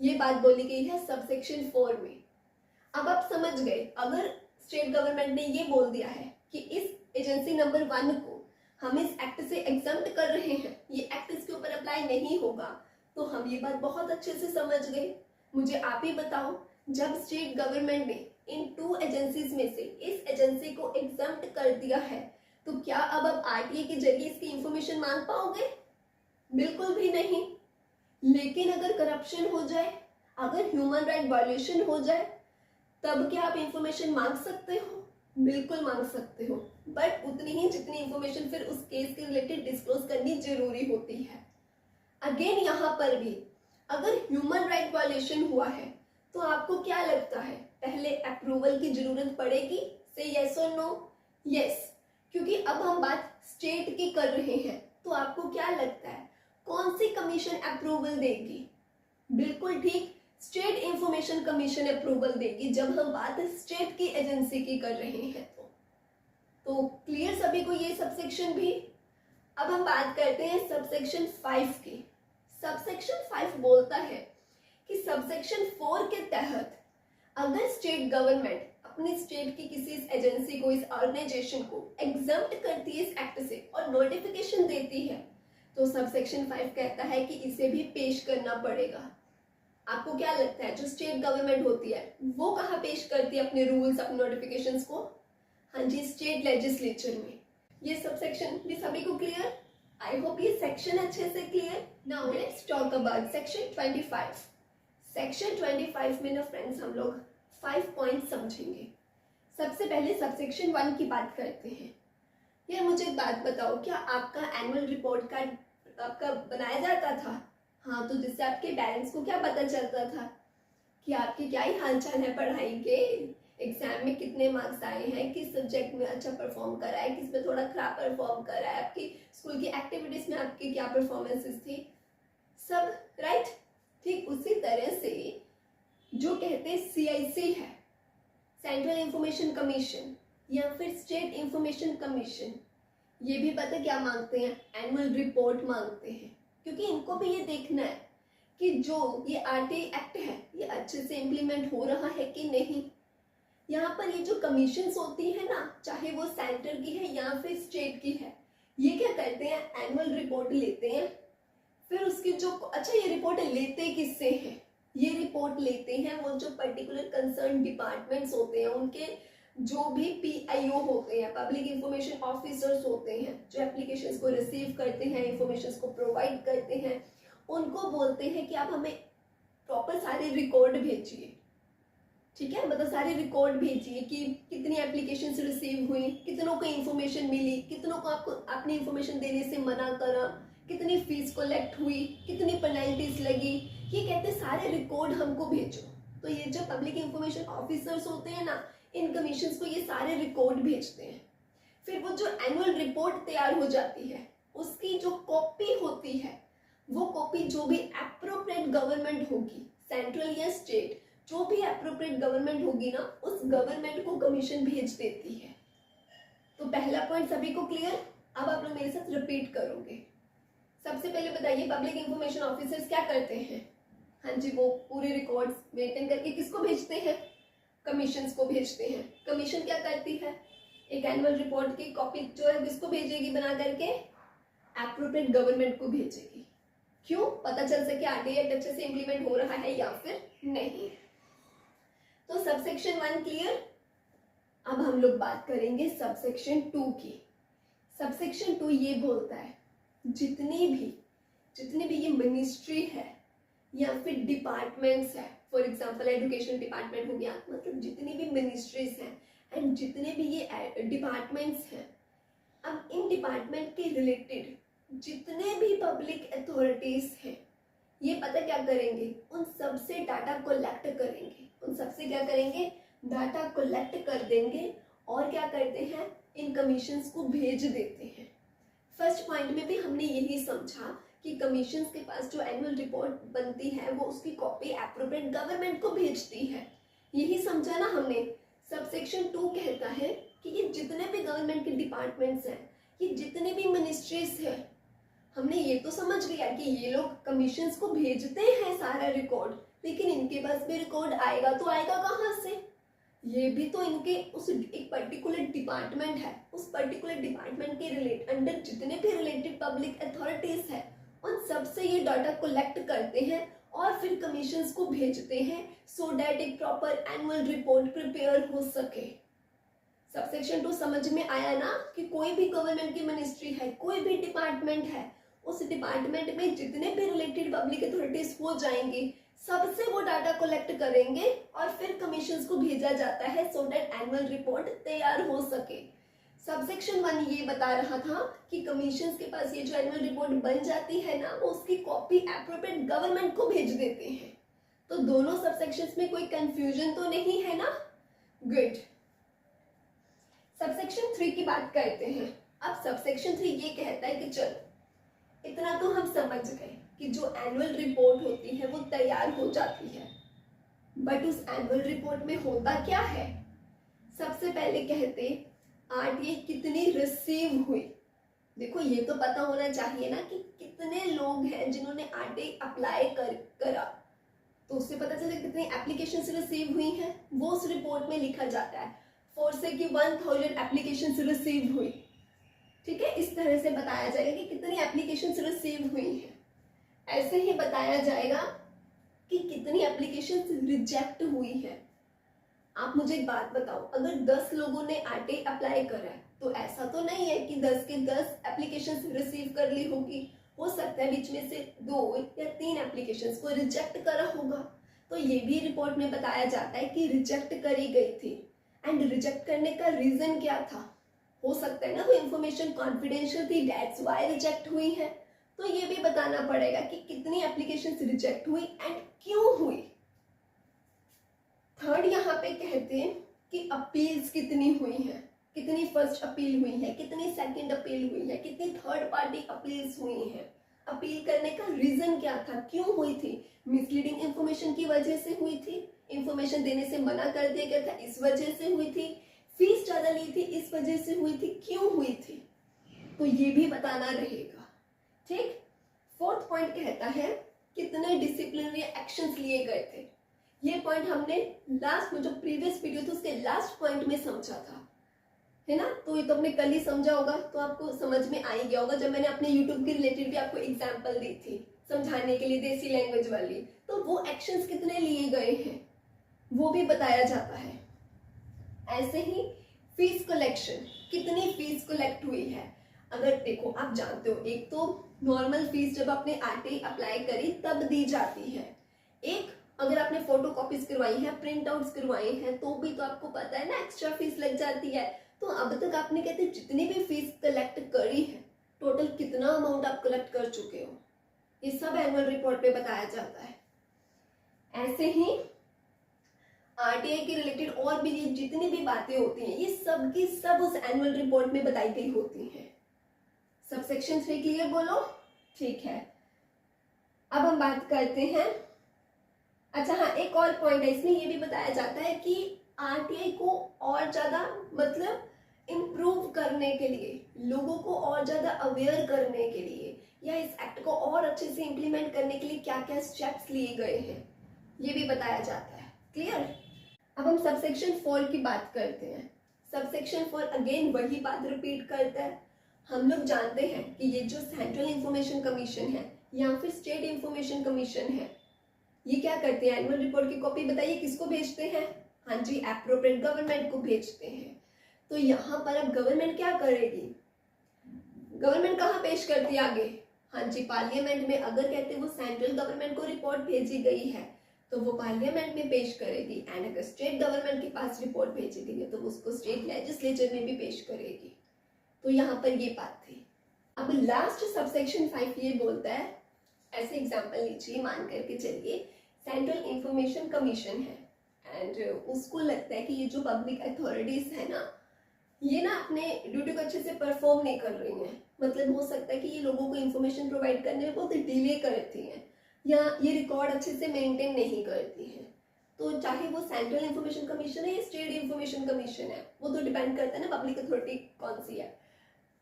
ये बात बोली गई है सबसेक्शन 4 में। अब आप समझ गए, अगर स्टेट गवर्नमेंट ने ये बोल दिया है कि इस एजेंसी नंबर 1 को हम इस एक्ट से एग्जम्प्ट कर रहे हैं, ये एक्ट इसके ऊपर अप्लाई नहीं होगा, तो हम ये बात बहुत अच्छे से समझ गए। मुझे आप ही बताओ, जब स्टेट गवर्नमेंट ने इन 2 एजेंसीज में से इस एजेंसी को एग्जम्प्ट कर दिया है, तो क्या अब आप आरटीए के जरिए इसकी इंफॉर्मेशन मांग पाओगे? बिल्कुल भी नहीं। लेकिन अगर करप्शन हो जाए, अगर ह्यूमन राइट वायलेशन हो जाए, तब क्या आप इंफॉर्मेशन मांग सकते हो? बिल्कुल मांग सकते हो, बट उतनी ही जितनी इंफॉर्मेशन फिर उस केस के रिलेटेड डिस्क्लोज करनी जरूरी होती है। अगेन यहाँ पर भी अगर ह्यूमन राइट वायलेशन हुआ है तो आपको क्या लगता है, पहले अप्रूवल की जरूरत पड़ेगी? से यस और नो? यस, क्योंकि अब हम बात स्टेट की कर रहे हैं। तो आपको क्या लगता है कौन सी कमीशन अप्रूवल देगी? बिल्कुल ठीक, स्टेट इंफॉर्मेशन कमीशन अप्रूवल देगी जब हम बात स्टेट की एजेंसी की कर रहे हैं। तो क्लियर सभी को ये सबसेक्शन भी। अब हम बात करते हैं सबसेक्शन 5 की। सबसेक्शन 5 बोलता है कि सबसेक्शन 4 के तहत अगर स्टेट गवर्नमेंट अपनी स्टेट की किसी इस एजेंसी को, इस ऑर्गेनाइजेशन को एग्जम्प्ट करती है इस एक्ट से और नोटिफिकेशन देती है, तो सबसेक्शन 5 कहता है कि इसे भी पेश करना पड़ेगा। आपको क्या लगता है जो स्टेट गवर्नमेंट होती है वो कहाँ पेश करती है अपने रूल्स, अपने नोटिफिकेशंस को? हाँ जी, स्टेट लेजिस्लेचर में। ये सबसेक्शन भी सभी को क्लियर? आई होप ये सेक्शन अच्छे से clear. Now let's talk about section 25। Section 25 में ना फ्रेंड्स हम लोग 5 पॉइंट समझेंगे। सबसे पहले सबसेक्शन 1 की बात करते हैं। यार मुझे एक बात बताओ, क्या आपका एनुअल रिपोर्ट कार्ड आपका बनाया जाता था? हाँ, तो जिससे आपके पेरेंट्स को क्या पता चलता था कि आपके क्या ही हालचाल है पढ़ाई के, एग्जाम में कितने मार्क्स आए हैं, किस सब्जेक्ट में अच्छा परफॉर्म करा है, किस में थोड़ा खराब परफॉर्म करा है, आपकी स्कूल की एक्टिविटीज में आपकी क्या परफॉर्मेंसेस थी, सब राइट। ठीक उसी तरह से जो कहते हैं CIC है, सेंट्रल इंफॉर्मेशन कमीशन या फिर स्टेट इंफॉर्मेशन कमीशन, ये भी पता क्या मांगते हैं? एनुअल रिपोर्ट मांगते हैं, क्योंकि इनको भी ये देखना है कि जो ये RTI एक्ट है ये अच्छे से इम्प्लीमेंट हो रहा है कि नहीं। यहाँ पर ये जो कमीशंस होती है ना, चाहे वो सेंटर की है या फिर स्टेट की है, ये क्या करते हैं? एनुअल रिपोर्ट लेते हैं। फिर उसकी जो अच्छा ये रिपोर्ट लेते किससे हैं? ये रिपोर्ट लेते हैं वो जो पर्टिकुलर कंसर्न डिपार्टमेंट्स होते हैं, उनके जो भी PIO होते हैं, पब्लिक इंफॉर्मेशन ऑफिसर्स होते हैं, जो एप्लीकेशंस को रिसीव करते हैं, इंफॉर्मेशन को प्रोवाइड करते हैं, उनको बोलते हैं कि आप हमें प्रॉपर सारे रिकॉर्ड भेजिए। ठीक है, मतलब सारे रिकॉर्ड भेजिए कि कितनी एप्लीकेशंस रिसीव हुई, कितनों को इन्फॉर्मेशन मिली, कितनों को आपको अपनी इंफॉर्मेशन देने से मना करा, कितनी फीस कलेक्ट हुई, कितनी पेनल्टीज लगी, ये कहते सारे रिकॉर्ड हमको भेजो। तो ये जो पब्लिक इंफॉर्मेशन ऑफिसर्स होते हैं ना, इन कमीशंस को ये सारे रिकॉर्ड भेजते हैं। फिर वो जो एनुअल रिपोर्ट तैयार हो जाती है उसकी जो कॉपी होती है, वो कॉपी जो भी एप्रोप्रिएट गवर्नमेंट होगी, सेंट्रल या स्टेट, जो भी एप्रोप्रिएट गवर्नमेंट होगी ना, उस गवर्नमेंट को कमीशन भेज देती है। तो पहला पॉइंट सभी को क्लियर? अब आप लोग मेरे साथ रिपीट करोगे। सबसे पहले बताइए पब्लिक इंफॉर्मेशन ऑफिसर्स क्या करते हैं? हाँ जी, वो पूरे रिकॉर्ड्स मेंटेन करके किसको भेजते हैं? कमीशंस को भेजते हैं। कमीशन क्या करती है? एक एनुअल रिपोर्ट की कॉपी जो है किसको भेजेगी बना करके? एप्रोप्रिएट गवर्नमेंट को भेजेगी। क्यों? पता चल सके RTI एक्ट अच्छे से इंप्लीमेंट हो रहा है या फिर नहीं। तो सबसेक्शन 1 क्लियर। अब हम लोग बात करेंगे सबसेक्शन 2 की। सबसेक्शन 2 ये बोलता है जितनी भी ये मिनिस्ट्री है या फिर डिपार्टमेंट्स है, फॉर एग्जांपल एजुकेशन डिपार्टमेंट हो गया, मतलब जितनी भी मिनिस्ट्रीज हैं एंड जितने भी ये डिपार्टमेंट्स हैं, अब इन डिपार्टमेंट के रिलेटेड जितने भी पब्लिक अथॉरिटीज हैं, ये पता क्या करेंगे? उन सबसे डाटा कलेक्ट करेंगे। उन सबसे क्या करेंगे? डाटा कलेक्ट कर देंगे और क्या करते हैं? इन कमीशंस को भेज देते हैं। फर्स्ट पॉइंट में भी हमने यही समझा कि कमीशंस के पास जो एनुअल रिपोर्ट बनती है वो उसकी कॉपी एप्रोप्रिएट गवर्नमेंट को भेजती है। यही समझा ना हमने। सबसेक्शन 2 कहता है कि ये जितने भी गवर्नमेंट के डिपार्टमेंट्स हैं, ये जितने भी मिनिस्ट्रीज हैं, हमने ये तो समझ लिया कि ये लोग कमीशंस को भेजते हैं सारा रिकॉर्ड, लेकिन इनके पास भी रिकॉर्ड आएगा तो आएगा कहाँ से? ये भी तो इनके उस एक पर्टिकुलर डिपार्टमेंट है, उस पर्टिकुलर डिपार्टमेंट के अंडर जितने भी रिलेटेड पब्लिक अथॉरिटीज है उन सब से ये डाटा कलेक्ट करते हैं और फिर कमीशंस को भेजते हैं सो दैट एक प्रॉपर एनुअल रिपोर्ट प्रिपेयर हो सके। सबसेक्शन 2 समझ में आया ना कि कोई भी गवर्नमेंट की मिनिस्ट्री है, कोई भी डिपार्टमेंट है, उस डिपार्टमेंट में जितने भी रिलेटेड पब्लिक अथॉरिटीज हो जाएंगे सबसे वो डाटा कलेक्ट करेंगे और फिर कमीशंस को भेजा जाता है सो दैट एनुअल रिपोर्ट तैयार हो सके। सबसेक्शन 1 ये बता रहा था कि कमीशंस के पास ये जो एनुअल रिपोर्ट बन जाती है ना, वो उसकी कॉपी एप्रोप्रिएट गवर्नमेंट को भेज देते हैं। तो दोनों सबसेक्शंस में कोई कंफ्यूजन तो नहीं है ना? गुड। सबसेक्शन 3 की बात करते हैं। अब सबसेक्शन 3 ये कहता है कि चलो इतना तो हम समझ गए कि जो एनुअल रिपोर्ट होती है वो तैयार हो जाती है, बट उस एनुअल रिपोर्ट में होता क्या है? सबसे पहले कहते आरटीआई कितनी रिसीव हुई। देखो ये तो पता होना चाहिए ना कि कितने लोग हैं जिन्होंने आरटीआई अप्लाई करा, तो उससे पता चले कितनी एप्लीकेशंस रिसीव हुई हैं, वो उस रिपोर्ट में लिखा जाता है। फोर से कि 1000 एप्लीकेशंस रिसीव हुई, ठीक है, इस तरह से बताया जाएगा कि कितनी एप्लीकेशंस रिसीव हुई हैं। ऐसे ही बताया जाएगा कि कितनी एप्लीकेशंस रिजेक्ट हुई है। आप मुझे एक बात बताओ, अगर 10 लोगों ने आरटीआई अप्लाई करा है तो ऐसा तो नहीं है कि 10 के 10 एप्लीकेशंस रिसीव कर ली होगी, हो सकता है बीच में से 2 या 3 एप्लीकेशंस को रिजेक्ट करा होगा। तो ये भी रिपोर्ट में बताया जाता है कि रिजेक्ट करी गई थी, एंड रिजेक्ट करने का रीजन क्या था। हो सकता है ना वो इंफॉर्मेशन कॉन्फिडेंशियल थी, दैट्स व्हाई रिजेक्ट हुई है। तो ये भी बताना पड़ेगा कि कितनी एप्लीकेशंस रिजेक्ट हुई एंड क्यों हुई। थर्ड यहाँ पे कहते हैं कि अपील्स कितनी हुई हैं, कितनी फर्स्ट अपील हुई है, कितनी सेकंड अपील हुई है, कितनी थर्ड पार्टी अपील्स हुई हैं। अपील करने का रीजन क्या था, क्यों हुई थी? मिसलीडिंग इंफॉर्मेशन की वजह से हुई थी, इंफॉर्मेशन देने से मना कर दिया गया था इस वजह से हुई थी, फीस ज्यादा ली थी इस वजह से हुई थी, क्यों हुई थी, तो ये भी बताना रहेगा। ठीक। फोर्थ पॉइंट कहता है कितने डिसिप्लिनरी एक्शंस लिए गए थे। ये पॉइंट हमने लास्ट में जो प्रीवियस वीडियो थी उसके लास्ट पॉइंट में समझा था, है ना? तो ये तो आपने कल ही समझा होगा, तो आपको समझ में आ ही गया होगा जब मैंने अपने यूट्यूब के रिलेटेड भी आपको एग्जांपल दी थी समझाने के लिए देसी लैंग्वेज वाली। तो वो एक्शंस कितने लिए गए हैं वो भी बताया जाता है। ऐसे ही फीस कलेक्शन, कितनी फीस कलेक्ट हुई है। अगर देखो आप जानते हो, एक तो नॉर्मल फीस जब आपने आरटीआई अप्लाई करी तब दी जाती है, एक अगर आपने फोटो कॉपीज करवाई है, प्रिंट आउट्स करवाई हैं तो भी तो आपको पता है ना एक्स्ट्रा फीस लग जाती है। तो अब तक आपने कहते जितनी भी फीस कलेक्ट करी है, टोटल कितना अमाउंट आप कलेक्ट कर चुके हो, ये सब एनुअल रिपोर्ट पे बताया जाता है। ऐसे ही आरटीआई के रिलेटेड और भी ये जितनी भी बातें होती हैं ये सब की सब उस एनुअल रिपोर्ट में बताई गई होती हैं। सबसेक्शन 3 क्लियर बोलो? ठीक है। अब हम बात करते हैं, अच्छा हाँ, एक और पॉइंट है इसमें, ये भी बताया जाता है कि आरटीआई को और ज्यादा मतलब इम्प्रूव करने के लिए, लोगों को और ज्यादा अवेयर करने के लिए, या इस एक्ट को और अच्छे से इम्प्लीमेंट करने के लिए क्या क्या स्टेप्स लिए गए हैं ये भी बताया जाता है। क्लियर? अब हम सबसेक्शन 4 की बात करते हैं। सबसेक्शन 4 अगेन वही बात रिपीट करता है। हम लोग जानते हैं कि ये जो सेंट्रल इंफॉर्मेशन कमीशन है या फिर स्टेट इंफॉर्मेशन कमीशन है, ये क्या करते हैं? एनुअल रिपोर्ट की कॉपी बताइए किसको भेजते हैं? हाँ जी, एप्रोप्रिएट गवर्नमेंट को भेजते हैं। तो यहाँ पर अब गवर्नमेंट क्या करेगी? गवर्नमेंट कहाँ पेश करती है आगे? हाँ जी, पार्लियामेंट में। अगर कहते हैं वो सेंट्रल गवर्नमेंट को रिपोर्ट भेजी गई है तो वो पार्लियामेंट में पेश करेगी, एंड अगर स्टेट गवर्नमेंट के पास रिपोर्ट भेजी गई है तो उसको स्टेट लेजिस्लेचर में भी पेश करेगी। तो यहाँ पर ये बात थी। अब लास्ट सबसेक्शन 5 ये बोलता है, ऐसे एग्जांपल लीजिए, मान करके चलिए सेंट्रल इंफॉर्मेशन कमीशन है एंड उसको लगता है कि ये जो पब्लिक अथॉरिटीज है ना, ये ना अपने ड्यूटी को अच्छे से परफॉर्म नहीं कर रही हैं। मतलब हो सकता है कि ये लोगों को इंफॉर्मेशन प्रोवाइड करने में बहुत डिले करती हैं या ये रिकॉर्ड अच्छे से मेंटेन नहीं करती हैं। तो चाहे वो सेंट्रल इंफॉर्मेशन कमीशन है या स्टेट इंफॉर्मेशन कमीशन है, वो तो डिपेंड करता है ना पब्लिक अथॉरिटी कौन सी है।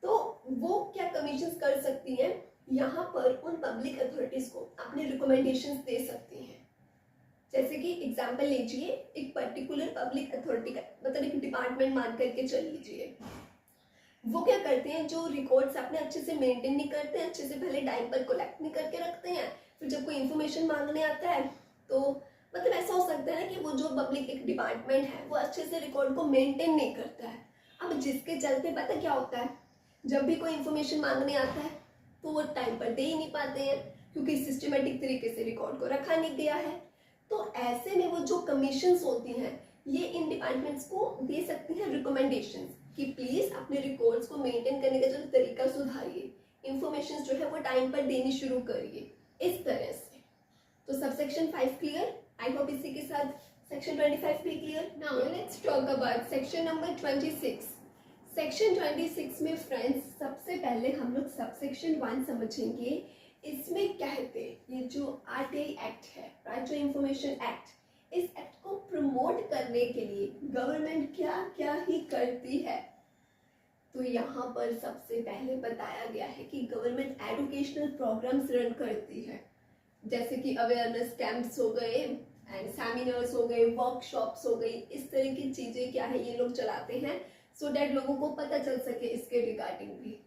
तो वो क्या कमीशन कर सकती हैं, यहाँ पर उन पब्लिक अथॉरिटीज को अपने रिकमेंडेशंस दे सकती हैं। जैसे कि एग्जांपल लीजिए, एक पर्टिकुलर पब्लिक अथॉरिटी का मतलब एक डिपार्टमेंट मान करके चल लीजिए, वो क्या करते हैं, जो रिकॉर्ड्स अपने अच्छे से मेंटेन नहीं करते हैं, अच्छे से पहले टाइम पर कलेक्ट नहीं करके रखते हैं, फिर जब कोई इन्फॉर्मेशन मांगने आता है तो मतलब ऐसा हो सकता है ना कि वो जो पब्लिक एक डिपार्टमेंट है वो अच्छे से रिकॉर्ड को मेंटेन नहीं करता है। अब जिसके चलते पता क्या होता है, जब भी कोई इन्फॉर्मेशन मांगने आता है तो वो टाइम पर दे ही नहीं पाते हैं, क्योंकि सिस्टमेटिक तरीके से रिकॉर्ड को रखा नहीं गया है। तो ऐसे में वो जो कमीशंस होती हैं ये इन डिपार्टमेंट्स को दे सकती हैं रिकमेंडेशंस कि प्लीज अपने रिकॉर्ड्स को मेंटेन करने का जो तरीका सुधारिए, इंफॉर्मेशन जो है वो टाइम पर देनी शुरू करिए, इस तरह से। तो सबसेक्शन 5 क्लियर, आई होप इसी के साथ सेक्शन 25 भी clear. Now let's talk about section number 26। Section 26 में फ्रेंड्स सबसे पहले हम लोग सबसेक्शन 1 समझेंगे। इसमें कहते ये जो आरटीआई एक्ट है, राइट टू इंफॉर्मेशन एक्ट, इस एक्ट को प्रमोट करने के लिए गवर्नमेंट क्या क्या ही करती है। तो यहाँ पर सबसे पहले बताया गया है कि गवर्नमेंट एजुकेशनल प्रोग्राम्स रन करती है, जैसे कि अवेयरनेस कैंप्स हो गए एंड सेमिनार्स हो गए, वर्कशॉप्स हो गई, इस तरह की चीजें क्या है ये लोग चलाते हैं सो डैट लोगों को पता चल सके इसके रिगार्डिंग भी।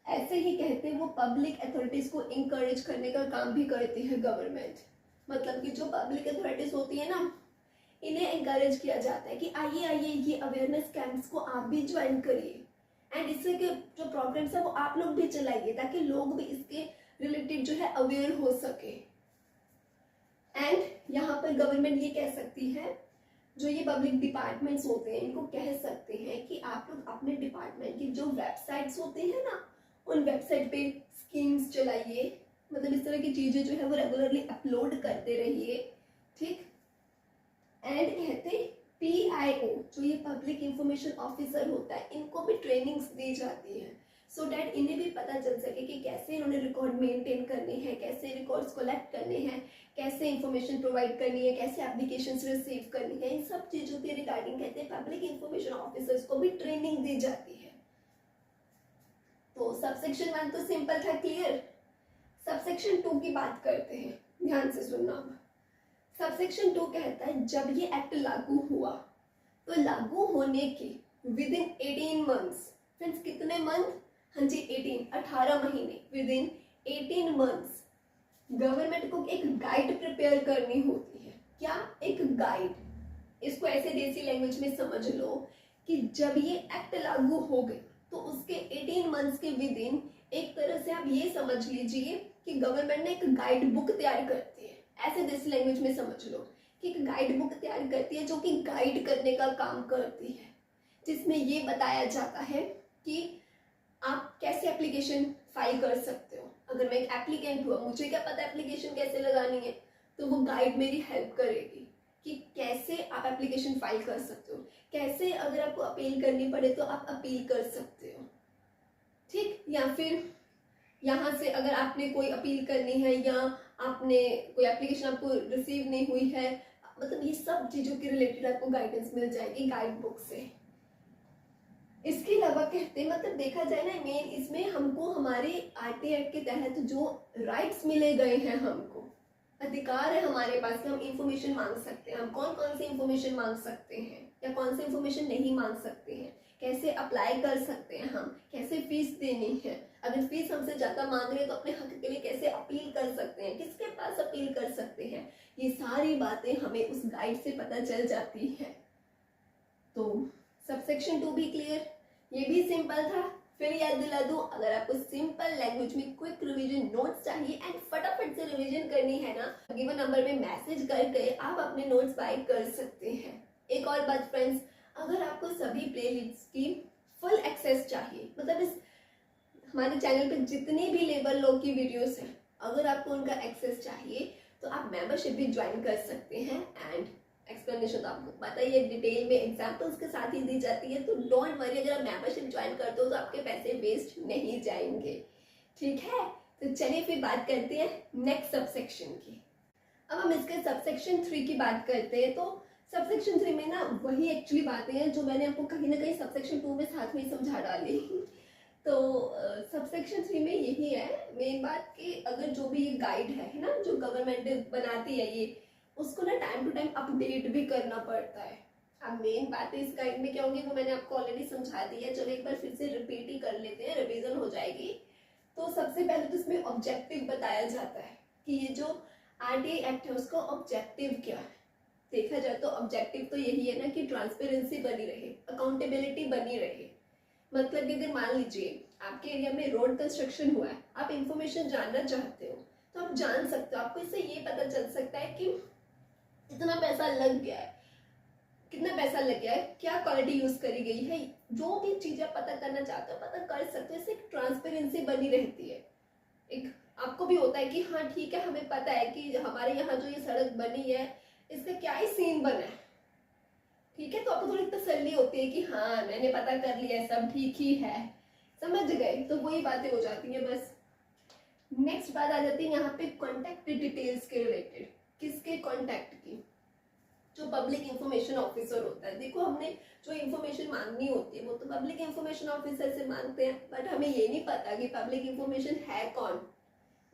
ऐसे ही कहते हैं वो पब्लिक अथॉरिटीज को इंकरेज करने का काम भी करती है गवर्नमेंट। मतलब कि जो पब्लिक अथॉरिटीज होती है ना, इन्हें इंकरेज किया जाता है कि आइए आइए ये अवेयरनेस कैंप्स को आप भी ज्वाइन करिए एंड इससे के जो प्रोग्राम्स है वो आप लोग भी चलाइए, ताकि लोग भी इसके रिलेटेड जो है अवेयर हो सके। एंड यहाँ पर गवर्नमेंट ये कह सकती है, जो ये पब्लिक डिपार्टमेंट्स होते हैं इनको कह सकते हैं कि आप लोग अपने डिपार्टमेंट की जो वेबसाइट्स होते हैं ना, उन वेबसाइट पे स्कीम्स चलाइए, मतलब इस तरह की चीजें जो है वो रेगुलरली अपलोड करते रहिए, ठीक। एंड कहते PIO जो ये पब्लिक इंफॉर्मेशन ऑफिसर होता है, इनको भी ट्रेनिंग्स दी जाती है सो डैट इन्हें भी पता चल सके कि कैसे इन्होंने रिकॉर्ड मेंटेन करने हैं, कैसे रिकॉर्ड्स कलेक्ट करने हैं, कैसे इंफॉर्मेशन प्रोवाइड करनी है, कैसे एप्लीकेशंस रिसीव करनी है। इन सब चीजों के रिगार्डिंग कहते हैं पब्लिक इंफॉर्मेशन ऑफिसर्स को भी ट्रेनिंग दी जाती है। तो सबसेक्शन 1 तो सिंपल था, क्लियर। सबसेक्शन 2 की बात करते हैं, ध्यान से सुनना। सबसेक्शन 2 कहता है जब ये एक्ट लागू हुआ तो लागू होने के विद इन 18 मंथ्स, फ्रेंड्स कितने मंथ, हाँ जी 18 महीने, विद इन 18 मंथ्स गवर्नमेंट को एक गाइड प्रिपेयर करनी होती है। क्या, एक गाइड। इसको ऐसे देसी लैंग्वेज में समझ लो कि जब ये एक्ट लागू हो गए तो उसके 18 मंथ्स के विद इन, एक तरह से आप ये समझ लीजिए कि गवर्नमेंट ने एक गाइड बुक तैयार करती है, ऐसे देसी लैंग्वेज में समझ लो कि एक गाइड बुक तैयार करती है जो कि गाइड करने का काम करती है, जिसमें ये बताया जाता है कि आप कैसे एप्लीकेशन फाइल कर सकते हो। अगर मैं एक एप्लीकेंट हुआ, मुझे क्या पता एप्लीकेशन कैसे लगानी है, तो वो गाइड मेरी हेल्प करेगी कि कैसे आप एप्लीकेशन फाइल कर सकते हो, कैसे अगर आपको अपील करनी पड़े तो आप अपील कर सकते हो, ठीक। या फिर यहाँ से अगर आपने कोई अपील करनी है या आपने कोई एप्लीकेशन आपको रिसीव नहीं हुई है, मतलब ये सब चीज़ों के रिलेटेड आपको गाइडेंस मिल जाएगी गाइड बुक से। इसके अलावा कहते हैं, मतलब देखा जाए ना, मेन इसमें हमको हमारे आरटीआई एक्ट के तहत जो राइट्स मिले गए हैं, हमको अधिकार है हमारे पास कि हम इंफॉर्मेशन मांग सकते हैं। हम कौन कौन सी इंफॉर्मेशन मांग सकते हैं या कौन सी इंफॉर्मेशन नहीं मांग सकते हैं, कैसे अप्लाई कर सकते हैं हम, कैसे फीस देनी है, अगर फीस हमसे ज़्यादा मांग रहे हैं तो अपने हक के लिए कैसे अपील कर सकते हैं, किसके पास अपील कर सकते हैं, ये सारी बातें हमें उस गाइड से पता चल जाती है। तो सबसेक्शन 2 भी क्लियर, ये भी सिंपल था। फिर याद दिला दूं, अगर आपको सिंपल लैंग्वेज में क्विक रिवीजन नोट्स चाहिए एंड फटाफट से रिवीजन करनी है ना, गिवन नंबर में मैसेज करके आप अपने नोट्स बाय कर सकते हैं। एक और बात फ्रेंड्स, अगर आपको सभी प्लेलिस्ट की फुल एक्सेस चाहिए, मतलब इस हमारे चैनल पे जितनी भी लेबर लॉ की वीडियोस हैं, अगर आपको उनका एक्सेस चाहिए तो आप मेंबरशिप भी ज्वाइन कर सकते हैं। एंड एक्सप्लेनेशन तो आपको पता ही है, डिटेल में एग्जाम्पल्स के साथ ही दी जाती है, तो डोंट वरी, अगर आप मेंबरशिप ज्वाइन करते हो तो आपके पैसे वेस्ट नहीं जाएंगे, ठीक है। तो चलिए फिर बात करते हैं नेक्स्ट सबसेक्शन की। अब हम इसके सबसेक्शन 3 की बात करते हैं। तो सबसेक्शन 3 में ना वही एक्चुअली बातें हैं जो मैंने आपको कहीं ना कहीं सबसेक्शन 2 में साथ में समझा डाली। तो सबसेक्शन 3 में यही है मेन बात कि अगर जो भी ये गाइड है ना, जो गवर्नमेंट बनाती है, ये उसको ना टाइम टू टाइम अपडेट भी करना पड़ता है। अब मेन बात इस गाइड में क्या होगी वो मैंने आपको ऑलरेडी समझा दी है, चलो एक बार फिर से रिपीट ही कर लेते हैं, रिवीजन हो जाएगी। तो सबसे पहले तो इसमें ऑब्जेक्टिव बताया जाता है कि ये जो आरटीआई एक्ट है उसका ऑब्जेक्टिव क्या है। देखा जाए तो ऑब्जेक्टिव तो यही है ना कि ट्रांसपेरेंसी बनी रहे, अकाउंटेबिलिटी बनी रहे। मतलब कि अगर मान लीजिए आपके एरिया में रोड कंस्ट्रक्शन हुआ है, आप इंफॉर्मेशन जानना चाहते हो तो आप जान सकते हो, आपको इससे ये पता चल सकता है कि इतना पैसा लग गया है, कितना पैसा लग गया है, क्या क्वालिटी यूज करी गई है, जो भी चीजें पता करना चाहते हो पता कर सकते हो। इससे एक ट्रांसपेरेंसी बनी रहती है। एक आपको भी होता है कि हाँ ठीक है, हमें पता है कि हमारे यहाँ जो ये सड़क बनी है इसका क्या ही सीन बना है, ठीक है। तो आपको थोड़ी तसल्ली होती है कि हाँ मैंने पता कर लिया, सब ठीक ही है, समझ गए। तो वही बातें हो जाती हैं बस। नेक्स्ट बात आ जाती है यहाँ पे कॉन्टैक्ट डिटेल्स के रिलेटेड। किसके कॉन्टैक्ट की? जो पब्लिक इंफॉर्मेशन ऑफिसर होता है। देखो हमने जो इंफॉर्मेशन मांगनी होती है वो तो पब्लिक इंफॉर्मेशन ऑफिसर से मांगते हैं, बट हमें ये नहीं पता कि पब्लिक इंफॉर्मेशन है कौन,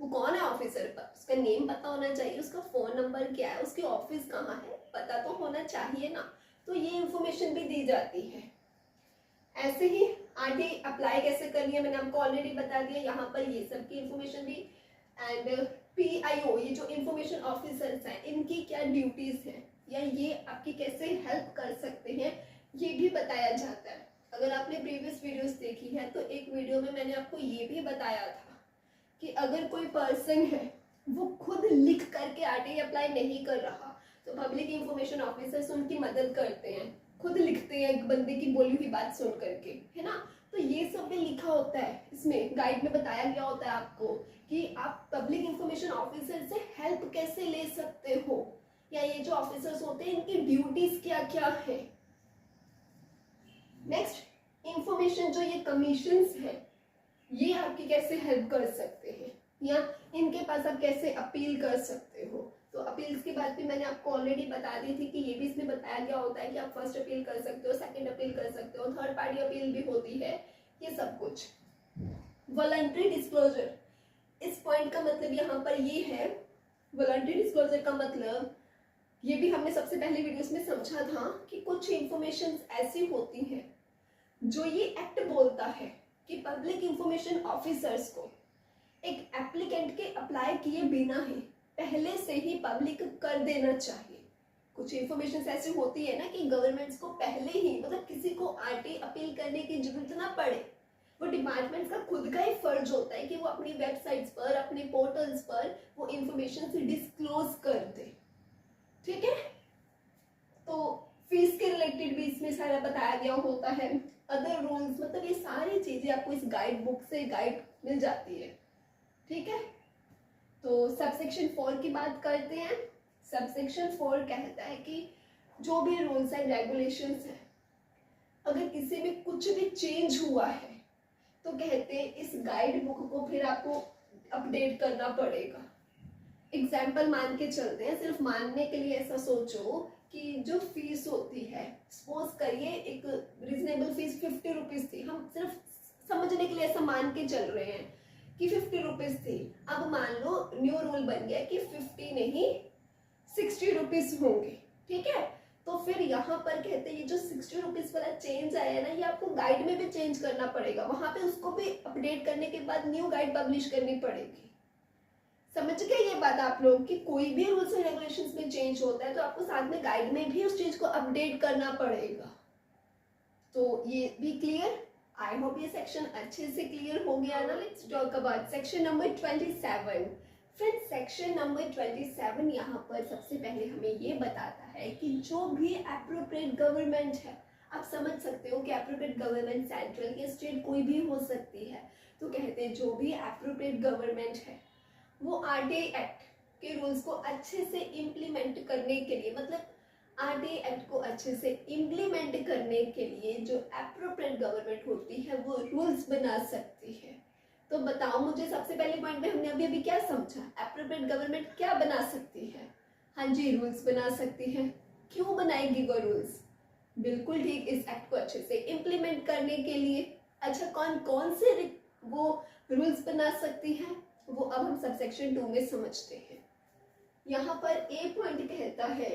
वो कौन है ऑफिसर, पर उसका नेम पता होना चाहिए, उसका फोन नंबर क्या है, उसकी ऑफिस कहाँ है, पता तो होना चाहिए ना। तो ये इंफॉर्मेशन भी दी जाती है। ऐसे ही आरटीआई अप्लाई कैसे करनी है मैंने आपको ऑलरेडी बता दिया, यहाँ पर ये सब की इंफॉर्मेशन दी। एंड पीआईओ, ये जो इंफॉर्मेशन ऑफिसर्स हैं इनकी क्या ड्यूटीज है या ये आपकी कैसे हेल्प कर सकते हैं ये भी बताया जाता है। अगर आपने प्रीवियस वीडियोस देखी है तो एक वीडियो में मैंने आपको ये भी बताया था कि अगर कोई पर्सन है वो खुद लिख करके आरटीआई अप्लाई नहीं कर रहा तो पब्लिक इंफॉर्मेशन ऑफिसर्स उनकी मदद करते हैं, खुद लिखते हैं एक बंदे की बोली हुई बात सुन करके, है ना। तो ये सब भी लिखा होता है, इसमें गाइड में बताया गया होता है आपको कि आप पब्लिक इंफॉर्मेशन ऑफिसर से हेल्प कैसे ले सकते हो, या ये जो ऑफिसर्स होते हैं इनकी ड्यूटीज क्या क्या है। नेक्स्ट इंफॉर्मेशन जो ये कमीशंस है ये आपकी कैसे हेल्प कर सकते हैं, या इनके पास आप कैसे अपील कर सकते हो। तो अपील्स की बात भी मैंने आपको ऑलरेडी बता दी थी कि ये भी इसमें बताया गया होता है कि आप फर्स्ट अपील कर सकते हो, सेकंड अपील कर सकते हो, थर्ड पार्टी अपील भी होती है, ये सब कुछ। वॉलंटरी डिस्क्लोजर, इस पॉइंट का मतलब यहाँ पर ये है, वॉलंटरी डिस्क्लोजर का मतलब ये भी हमने सबसे पहले वीडियोस में समझा था कि कुछ इंफॉर्मेशन ऐसी होती हैं जो ये एक्ट बोलता है कि पब्लिक इंफॉर्मेशन ऑफिसर्स को एक एप्लीकेंट के अप्लाई किए बिना ही पहले से ही पब्लिक कर देना चाहिए। कुछ इंफॉर्मेशन ऐसी होती है ना कि गवर्नमेंट्स को पहले ही, मतलब किसी को आरटीआई अपील करने की जरूरत ना पड़े, वो डिपार्टमेंट का खुद का ही फर्ज होता है कि वो अपनी वेबसाइट्स पर, अपने पोर्टल्स पर वो इंफॉर्मेशन से डिस्क्लोज कर दे, ठीक है। तो फीस के रिलेटेड भी इसमें सारा बताया गया होता है, अदर रूल्स, मतलब ये सारी चीजें आपको इस गाइड बुक से गाइड मिल जाती है, ठीक है। तो सबसेक्शन 4 की बात करते हैं। सबसेक्शन 4 कहता है कि जो भी रूल्स एंड रेगुलेशंस है अगर किसी में कुछ भी चेंज हुआ है तो कहते हैं इस गाइड बुक को फिर आपको अपडेट करना पड़ेगा। एग्जाम्पल मान के चलते हैं, सिर्फ मानने के लिए ऐसा सोचो कि जो फीस होती है, सपोज करिए एक रीजनेबल फीस 50 रुपीज थी, हम सिर्फ समझने के लिए ऐसा मान के चल रहे हैं कि 50 रुपीज थी। अब मान लो न्यू रूल बन गया कि 50 नहीं 60 रुपीज होंगे, ठीक है। तो फिर यहाँ पर कहते हैं ये जो 60 रुपीज वाला चेंज आया ना, ये आपको गाइड में भी चेंज करना पड़ेगा, वहां पे उसको भी अपडेट करने के बाद न्यू गाइड पब्लिश करनी पड़ेगी। समझ गए ये बात आप लोग कि कोई भी रूल्स एंड रेगुलेशंस में चेंज होता है तो आपको साथ में गाइड में भी उस चीज को अपडेट करना पड़ेगा। तो ये भी क्लियर, आई होप ये सेक्शन अच्छे से क्लियर हो गया ना। Let's talk about section number 27। Friends section number 27 यहाँ पर सबसे पहले हमें ये बताता है कि जो भी एप्रोप्रिएट गवर्नमेंट है, आप समझ सकते हो कि एप्रोप्रिएट गवर्नमेंट सेंट्रल या स्टेट कोई भी हो सकती है, तो कहते हैं जो भी एप्रोप्रिएट गवर्नमेंट है वो आरटीआई एक्ट के रूल्स को अच्छे से इम्प्लीमेंट करने के लिए, मतलब आरटीआई एक्ट को अच्छे से इम्प्लीमेंट करने के लिए जो एप्रोप्रिएट गवर्नमेंट होती है वो रूल्स बना सकती है। तो बताओ मुझे, सबसे पहले पॉइंट में हमने अभी क्या समझा, एप्रोप्रिएट गवर्नमेंट क्या बना सकती है? हाँ जी, रूल्स बना सकती है। क्यों बनाएगी वो रूल्स? बिल्कुल ठीक, इस एक्ट को अच्छे से इम्प्लीमेंट करने के लिए। अच्छा, कौन कौन से वो रूल्स बना सकती है वो अब हम सबसेक्शन 2 में समझते हैं। यहाँ पर ए पॉइंट कहता है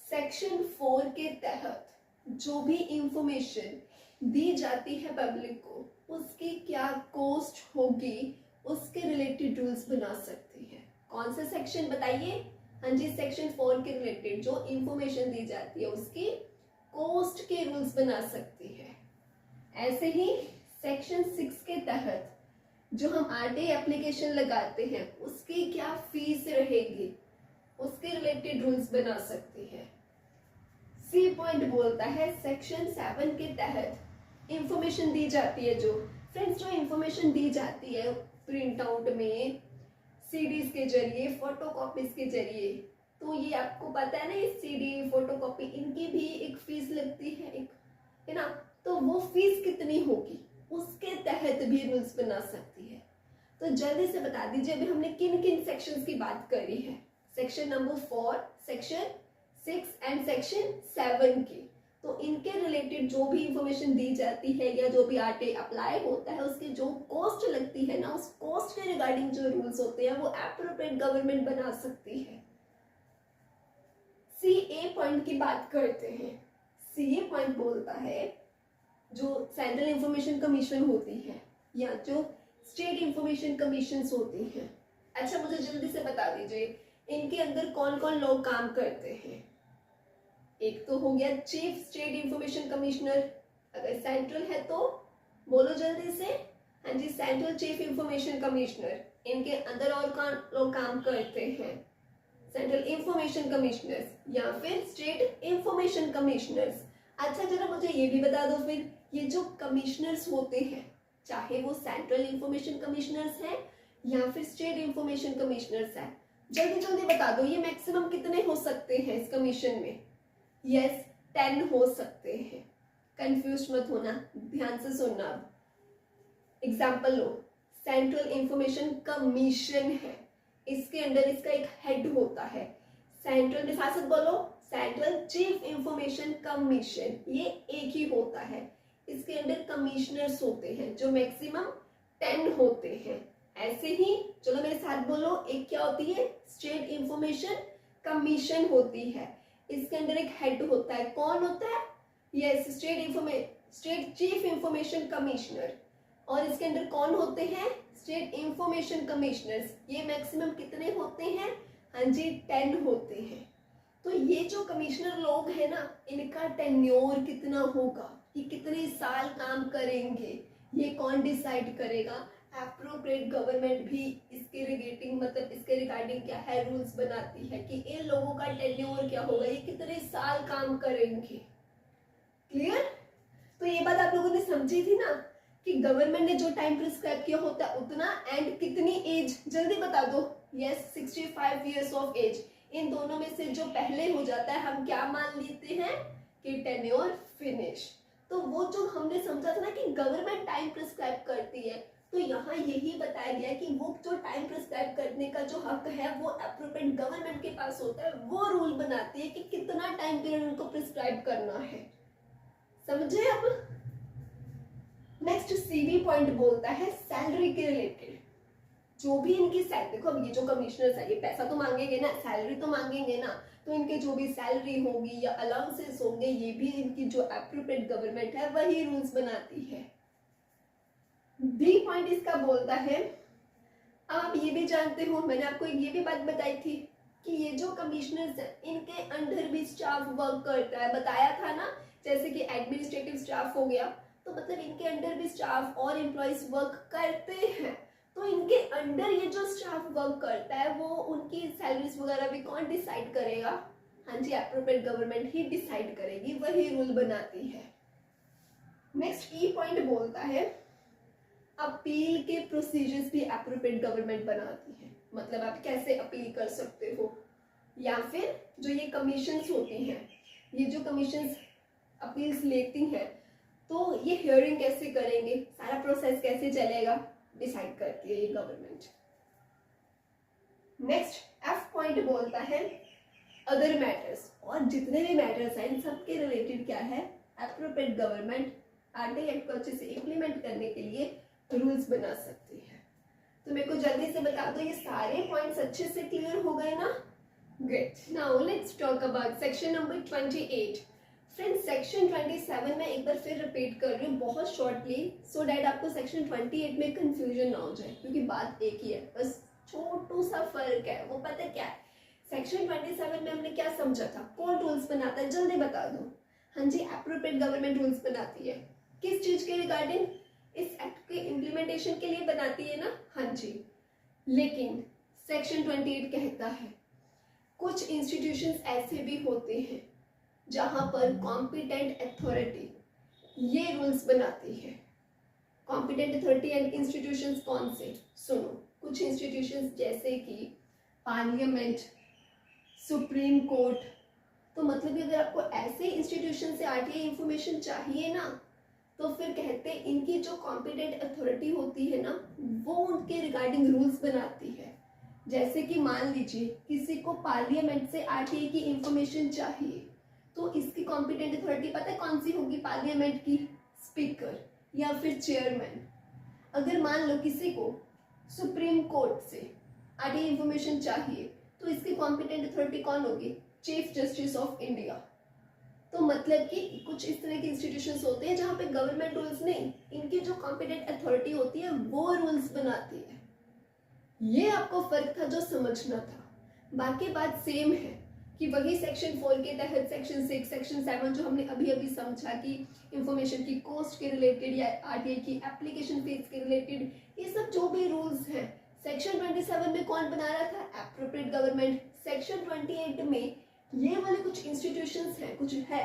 सेक्शन 4 के तहत जो भी इंफॉर्मेशन दी जाती है पब्लिक को उसकी क्या कॉस्ट होगी, उसके रिलेटेड रूल्स बना सकती है। कौन सा सेक्शन बताइए? हाँ जी, सेक्शन 4 के रिलेटेड जो इंफॉर्मेशन दी जाती है उसकी कॉस्ट के रूल्स बना सकती है। ऐसे ही सेक्शन 6 के तहत जो हम आरटीआई एप्लीकेशन लगाते हैं उसकी क्या फीस रहेगी, उसके रिलेटेड रूल्स बना सकती है। सी पॉइंट बोलता है सेक्शन 7 के तहत इंफॉर्मेशन दी जाती है, जो फ्रेंड्स जो इंफॉर्मेशन दी जाती है प्रिंट आउट में, सीडीज के जरिए, फोटोकॉपीज के जरिए, तो ये आपको पता है ना, ये सीडी फोटोकॉपी इनकी भी एक फीस लगती है, एक है ना, तो वो फीस कितनी होगी उसके तहत भी रूल्स बना सकती है। तो जल्दी से बता दीजिए अभी हमने किन किन सेक्शंस की बात करी है, section number 4, section 6 and section 7 की। तो इनके रिलेटेड जो भी इंफॉर्मेशन दी जाती है या जो भी आरटीआई अप्लाई होता है उसकी जो कॉस्ट लगती है ना, उस कॉस्ट के रिगार्डिंग जो रूल्स होते हैं वो एप्रोप्रिएट गवर्नमेंट बना सकती है। सी ए पॉइंट की बात करते हैं। सी ए पॉइंट बोलता है जो सेंट्रल इंफॉर्मेशन कमीशन होती है या जो स्टेट इंफॉर्मेशन कमीशन होती हैं, अच्छा मुझे जल्दी से बता दीजिए इनके अंदर कौन कौन लोग काम करते हैं। एक तो हो गया चीफ स्टेट इंफॉर्मेशन कमिश्नर, अगर सेंट्रल है तो बोलो जल्दी से। हाँ जी, सेंट्रल चीफ इंफॉर्मेशन कमिश्नर। इनके अंदर और कौन लोग काम करते हैं? सेंट्रल इंफॉर्मेशन कमिश्नर्स या फिर स्टेट इंफॉर्मेशन कमिश्नर्स। अच्छा जरा मुझे ये भी बता दो फिर, ये जो कमिश्नर्स होते हैं चाहे वो सेंट्रल इंफॉर्मेशन कमिश्नर्स हैं या फिर स्टेट इंफॉर्मेशन कमिश्नर्स हैं, जल्दी जल्दी बता दो ये मैक्सिमम कितने हो सकते हैं इस कमीशन में? यस 10 हो सकते हैं। कंफ्यूज मत होना, ध्यान से सुनना। एग्जाम्पल लो, सेंट्रल इंफॉर्मेशन कमीशन है, इसके अंदर इसका एक हेड होता है। सेंट्रल के साथ बोलो, सेंट्रल चीफ इंफॉर्मेशन कमीशन, ये एक ही होता है। इसके अंदर कमिश्नर्स होते हैं जो मैक्सिमम 10 होते हैं। ऐसे ही चलो मेरे साथ बोलो, एक क्या होती है? स्टेट इंफॉर्मेशन कमीशन होती है, इसके अंदर एक हेड होता है। कौन होता है? Yes, state chief information commissioner. और इसके अंदर कौन होते हैं? State information commissioners. ये मैक्सिमम कितने होते हैं? हाँ जी 10 होते हैं। तो ये जो कमिश्नर लोग हैं ना, इनका टेन्योर कितना होगा, ये कितने साल काम करेंगे, ये कौन डिसाइड करेगा? एप्रोप्रिएट गवर्नमेंट भी इसके रिलेटिंग मतलब इसके रिगार्डिंग क्या है रूल्स बनाती है कि इन लोगों का टेन्योर क्या होगा, ये कितने साल काम करेंगे। क्लियर? तो ये बात आप लोगों ने समझी थी ना कि गवर्नमेंट ने जो टाइम प्रिस्क्राइब किया होता है उतना, एंड कितनी एज, जल्दी बता दो। Yes 65 years of age. इन दोनों में से जो पहले हो जाता है हम क्या मान लेते हैं कि टेन्योर फिनिश। तो वो जो हमने समझा था ना कि गवर्नमेंट टाइम प्रिस्क्राइब करती है, तो यहाँ यही बताया गया कि वो जो टाइम प्रिस्क्राइब करने का जो हक है वो एप्रोप्रिएट गवर्नमेंट के पास होता है। वो रूल बनाती है कि कितना टाइम पीरियड उनको प्रिस्क्राइब करना है। समझे? अब नेक्स्ट सीवी पॉइंट बोलता है सैलरी के रिलेटेड। जो भी इनकी सैलरी, देखो अब ये जो कमिश्नर्स है ये पैसा तो मांगेंगे ना, सैलरी तो मांगेंगे ना, तो इनके जो भी सैलरी होगी या अलाउंसेस होंगे ये भी इनकी जो एप्रोप्रिएट गवर्नमेंट है वही रूल्स बनाती है। डी पॉइंट इसका बोलता है, आप ये भी जानते हो, मैंने आपको ये भी बात बताई थी कि ये जो कमिश्नर्स हैं इनके अंडर भी स्टाफ वर्क करता है, बताया था ना, जैसे कि एडमिनिस्ट्रेटिव स्टाफ हो गया, तो मतलब इनके अंडर भी स्टाफ और एम्प्लॉइज वर्क करते हैं। तो इनके अंडर ये जो स्टाफ वर्क करता है वो उनकी सैलरीज वगैरह भी कौन डिसाइड करेगा? हाँ जी एप्रोप्रिएट गवर्नमेंट ही डिसाइड करेगी, वही रूल बनाती है। नेक्स्ट ई पॉइंट बोलता है अपील के प्रोसीजर्स भी एप्रोप्रिएट गवर्नमेंट बनाती है। मतलब आप कैसे अपील कर सकते हो, या फिर जो ये कमीशंस होती हैं, ये जो कमीशंस अपील्स लेती हैं तो ये हियरिंग कैसे करेंगे, सारा प्रोसेस कैसे चलेगा, डिसाइड करती है ये गवर्नमेंट। नेक्स्ट एफ पॉइंट बोलता है अदर मैटर्स, और जितने भी मैटर्स हैं इन सब के रिलेटेड क्या है, एप्रोप्रिएट गवर्नमेंट आरटीआई एक्ट को अच्छे से इम्प्लीमेंट करने के लिए रूल्स बना सकती है। तो मेरे को जल्दी से बता दो ये सारे पॉइंट्स अच्छे से क्लियर हो गए ना? Great. Now let's talk about section number 28। Friends section section 27 में एक बार फिर रिपीट कर रही हूँ बहुत शॉर्टली, सो डैट आपको सेक्शन 28 में कंफ्यूजन ना हो जाए, क्योंकि बात एक ही है, बस छोटू सा फर्क है। वो पता क्या है, सेक्शन 27 में हमने क्या समझा था, कौन रूल्स बनाता है, जल्दी बता दो। हाँ जी, एप्रोप्रिएट गवर्नमेंट रूल्स बनाती है। किस चीज के रिगार्डिंग, इस एक्ट के इम्प्लीमेंटेशन के लिए बनाती है ना। हाँ जी, लेकिन सेक्शन 28 कहता है कुछ इंस्टीट्यूशंस ऐसे भी होते हैं जहां पर कॉम्पिटेंट अथॉरिटी ये रूल्स बनाती है। कॉम्पिटेंट अथॉरिटी एंड इंस्टीट्यूशंस कौन से, सुनो। कुछ इंस्टीट्यूशंस जैसे कि पार्लियामेंट, सुप्रीम कोर्ट। तो मतलब कि अगर आपको ऐसे इंस्टीट्यूशन से आरटीआई इंफॉर्मेशन चाहिए ना, तो फिर कहते हैं इनकी जो कॉम्पिटेंट अथॉरिटी होती है ना, वो उनके रिगार्डिंग रूल्स बनाती है। जैसे कि मान लीजिए किसी को पार्लियामेंट से आरटीआई की इंफॉर्मेशन चाहिए, तो इसकी कॉम्पिटेंट अथॉरिटी पता है कौन सी होगी, पार्लियामेंट की स्पीकर या फिर चेयरमैन। अगर मान लो किसी को सुप्रीम कोर्ट से आरटीआई इंफॉर्मेशन चाहिए, तो इसकी कॉम्पिटेंट अथॉरिटी कौन होगी, चीफ जस्टिस ऑफ इंडिया। तो मतलब कि कुछ इस तरह के इंस्टीट्यूशंस होते हैं जहां पे गवर्नमेंट रूल्स नहीं, इनकी जो कॉम्पिटेंट अथॉरिटी होती है वो रूल्स बनाती है। ये आपको फर्क था जो समझना था। बाकी बात सेम है कि वही सेक्शन 4 के तहत सेक्शन 6, सेक्शन 7 जो हमने अभी अभी समझा कि इंफॉर्मेशन की कॉस्ट के रिलेटेड या आरटीआई की एप्लीकेशन फीस के रिलेटेड, ये सब जो भी रूल्स हैं सेक्शन 27 में कौन बना रहा था, एप्रोप्रिएट गवर्नमेंट। सेक्शन 28 में ये वाले कुछ इंस्टीट्यूशंस हैं, कुछ है,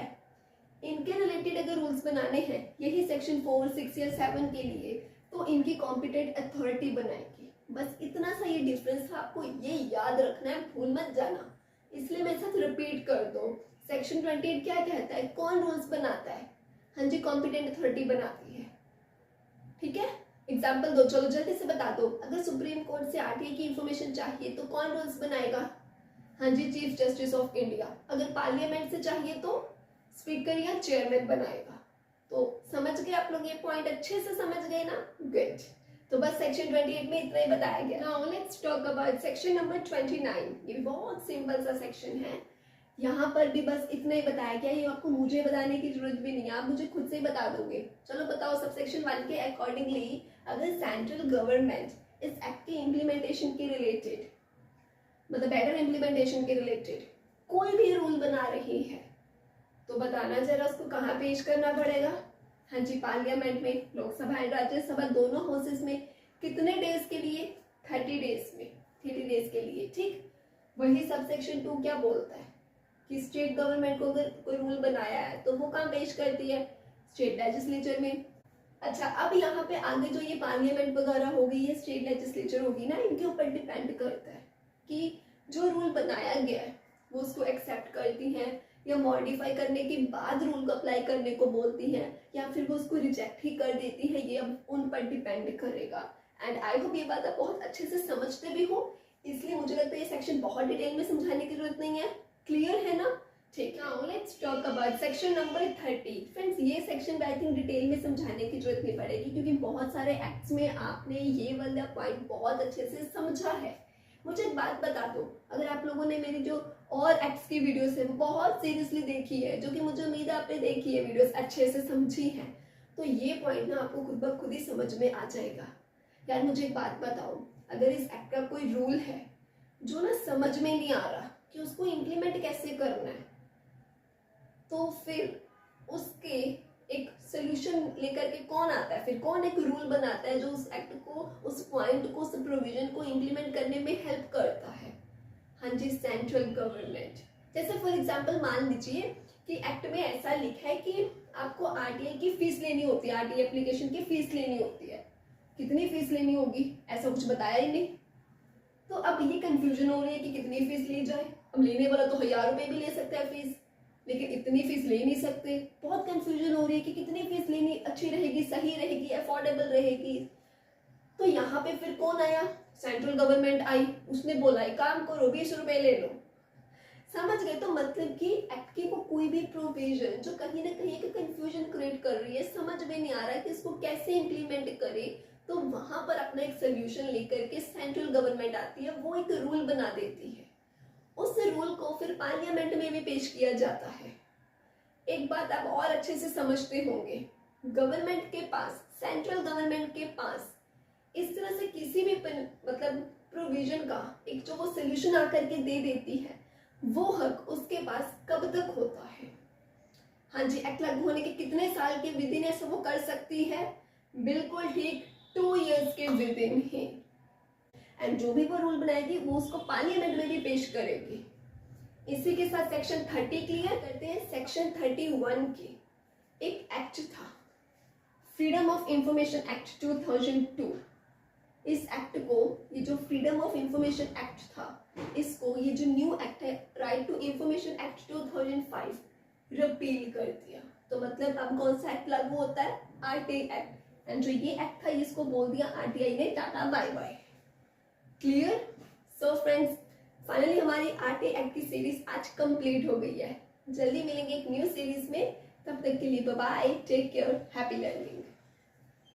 इनके रिलेटेड अगर रूल्स बनाने हैं यही सेक्शन 4, 6 या 7 के लिए, तो इनकी कॉम्पिटेंट अथॉरिटी बनाएगी। बस इतना सा ये डिफरेंस था, आपको ये याद रखना है, भूल मत जाना। इसलिए मेरे साथ रिपीट कर दो। सेक्शन 28 क्या कहता है, कौन रूल्स बनाता है, हाँ जी, कॉम्पिटेंट अथॉरिटी बनाती है। ठीक है, एग्जाम्पल दो, चलो जल्दी से बता दो। अगर सुप्रीम कोर्ट से आरटीआई की इंफॉर्मेशन चाहिए तो कौन रूल्स बनाएगा, हाँ जी, चीफ जस्टिस ऑफ इंडिया। अगर पार्लियामेंट से चाहिए तो स्पीकर या चेयरमैन बनाएगा। तो समझ गए आप लोग, ये पॉइंट अच्छे से समझ गए ना, गुड। तो बस सेक्शन 28 में इतना ही बताया गया। Now let's talk about section number 29। ये बहुत सिंपल सा सेक्शन है, यहाँ पर भी बस इतना ही बताया गया। ये आपको मुझे बताने की जरूरत भी नहीं है, आप मुझे खुद से ही बता दोगे। चलो बताओ, सब सेक्शन 1 के अकॉर्डिंगली अगर सेंट्रल गवर्नमेंट इस एक्ट के इम्प्लीमेंटेशन के रिलेटेड, मतलब बेटर इम्प्लीमेंटेशन के रिलेटेड कोई भी रूल बना रही है, तो बताना जरा उसको कहाँ पेश करना पड़ेगा। हाँ जी, पार्लियामेंट में, लोकसभा एंड राज्यसभा दोनों हाउसेस में। कितने डेज के लिए, 30 डेज में, 30 डेज के लिए। ठीक, वही सब सेक्शन 2 क्या बोलता है कि स्टेट गवर्नमेंट को अगर कोई रूल बनाया है तो वो कहाँ पेश करती है, स्टेट लेजिस्लेचर में। अच्छा, अब यहाँ पे आगे जो ये पार्लियामेंट वगैरह होगी, ये स्टेट लेजिस्लेचर होगी ना, इनके ऊपर डिपेंड करता है कि जो रूल बनाया गया है वो उसको एक्सेप्ट करती हैं या मॉडिफाई करने के बाद रूल को अप्लाई करने को बोलती हैं, या फिर वो उसको रिजेक्ट ही कर देती है, ये अब उन पर डिपेंड करेगा। एंड आई होप ये बात आप बहुत अच्छे से समझते भी हो, इसलिए मुझे लगता है ये सेक्शन बहुत डिटेल में समझाने की जरूरत नहीं है। क्लियर है ना? ठीक है, now let's talk about section number 30। Friends, ये सेक्शन आई थिंक डिटेल में समझाने की जरूरत नहीं पड़ेगी, क्योंकि बहुत सारे एक्ट्स में आपने ये वाला पॉइंट बहुत अच्छे से समझा है। मुझे एक बात बता दो, अगर आप लोगों ने मेरी जो और एक्ट्स की वीडियोस है वो बहुत सीरियसली देखी है, जो कि मुझे उम्मीद है आपने देखी है, वीडियोस अच्छे से समझी हैं, तो ये पॉइंट ना आपको खुद ब खुद ही समझ में आ जाएगा। यार मुझे एक बात बताओ, अगर इस एक्ट का कोई रूल है जो ना समझ में नहीं आ रहा कि उसको इम्प्लीमेंट कैसे करना है, तो फिर उसके एक सोल्यूशन लेकर के कौन आता है, फिर कौन एक रूल बनाता है जो उस एक्ट को, उस पॉइंट को, उस प्रोविजन को इम्प्लीमेंट करने में हेल्प करता है? हाँ जी, सेंट्रल गवर्नमेंट। जैसे फॉर एग्जांपल मान लीजिए कि एक्ट में ऐसा लिखा है कि आपको आरटीआई की फीस लेनी होती है, आरटीआई एप्लीकेशन की फीस लेनी होती है। कितनी फीस लेनी होगी ऐसा कुछ बताया ही नहीं, तो अब ये कंफ्यूजन हो रही है कि कितनी फीस ली जाए। अब लेने वाला तो 1000 रुपए भी ले सकता है फीस, लेकिन इतनी फीस ले नहीं सकते। बहुत कंफ्यूजन हो रही है कि कितनी फीस लेनी अच्छी रहेगी, सही रहेगी, अफोर्डेबल रहेगी। तो यहाँ पे फिर कौन आया, सेंट्रल गवर्नमेंट आई, उसने बोला है काम करो 20 रुपए ले लो। समझ गए? तो मतलब कि एक्ट की वो कोई भी प्रोविजन जो कहीं ना कहीं एक कंफ्यूजन क्रिएट कर रही है, समझ में नहीं आ रहा है कि इसको कैसे इंप्लीमेंट करे, तो वहां पर अपना एक सोल्यूशन लेकर के सेंट्रल गवर्नमेंट आती है, वो एक रूल बना देती है। उस रूल को फिर पार्लियामेंट में भी पेश किया जाता है। एक बात आप और अच्छे से समझते होंगे, गवर्नमेंट के पास, सेंट्रल गवर्नमेंट के पास इस तरह से किसी भी मतलब प्रोविजन का एक जो वो सोल्यूशन आकर के दे देती है, वो हक उसके पास कब तक होता है। हाँ जी, एक्ट लागू होने के कितने साल के विद इन ऐसा वो कर सकती है? बिल्कुल ठीक, 2 इयर्स के विद इन ही। एंड जो भी वो रूल बनाएगी वो उसको पार्लियामेंट में भी पेश करेगी। इसी के साथ सेक्शन 30 क्लियर करते हैं। सेक्शन 31 की एक एक्ट था, फ्रीडम ऑफ इंफॉर्मेशन एक्ट 2002। इस एक्ट को, ये जो फ्रीडम ऑफ इंफॉर्मेशन एक्ट था, इसको ये जो न्यू एक्ट है right to information act 2005 repeal कर दिया। तो मतलब अब कौन सा एक्ट लागू होता है? RTI act. एंड जो ये एक्ट था इसको बोल दिया आरटीआई ने tata bye bye. Clear? So friends, finally हमारी आरटीआई एक्ट की सीरीज आज कंप्लीट हो गई है। जल्दी मिलेंगे एक न्यू सीरीज में, तब तक के लिए bye bye, take care, happy learning.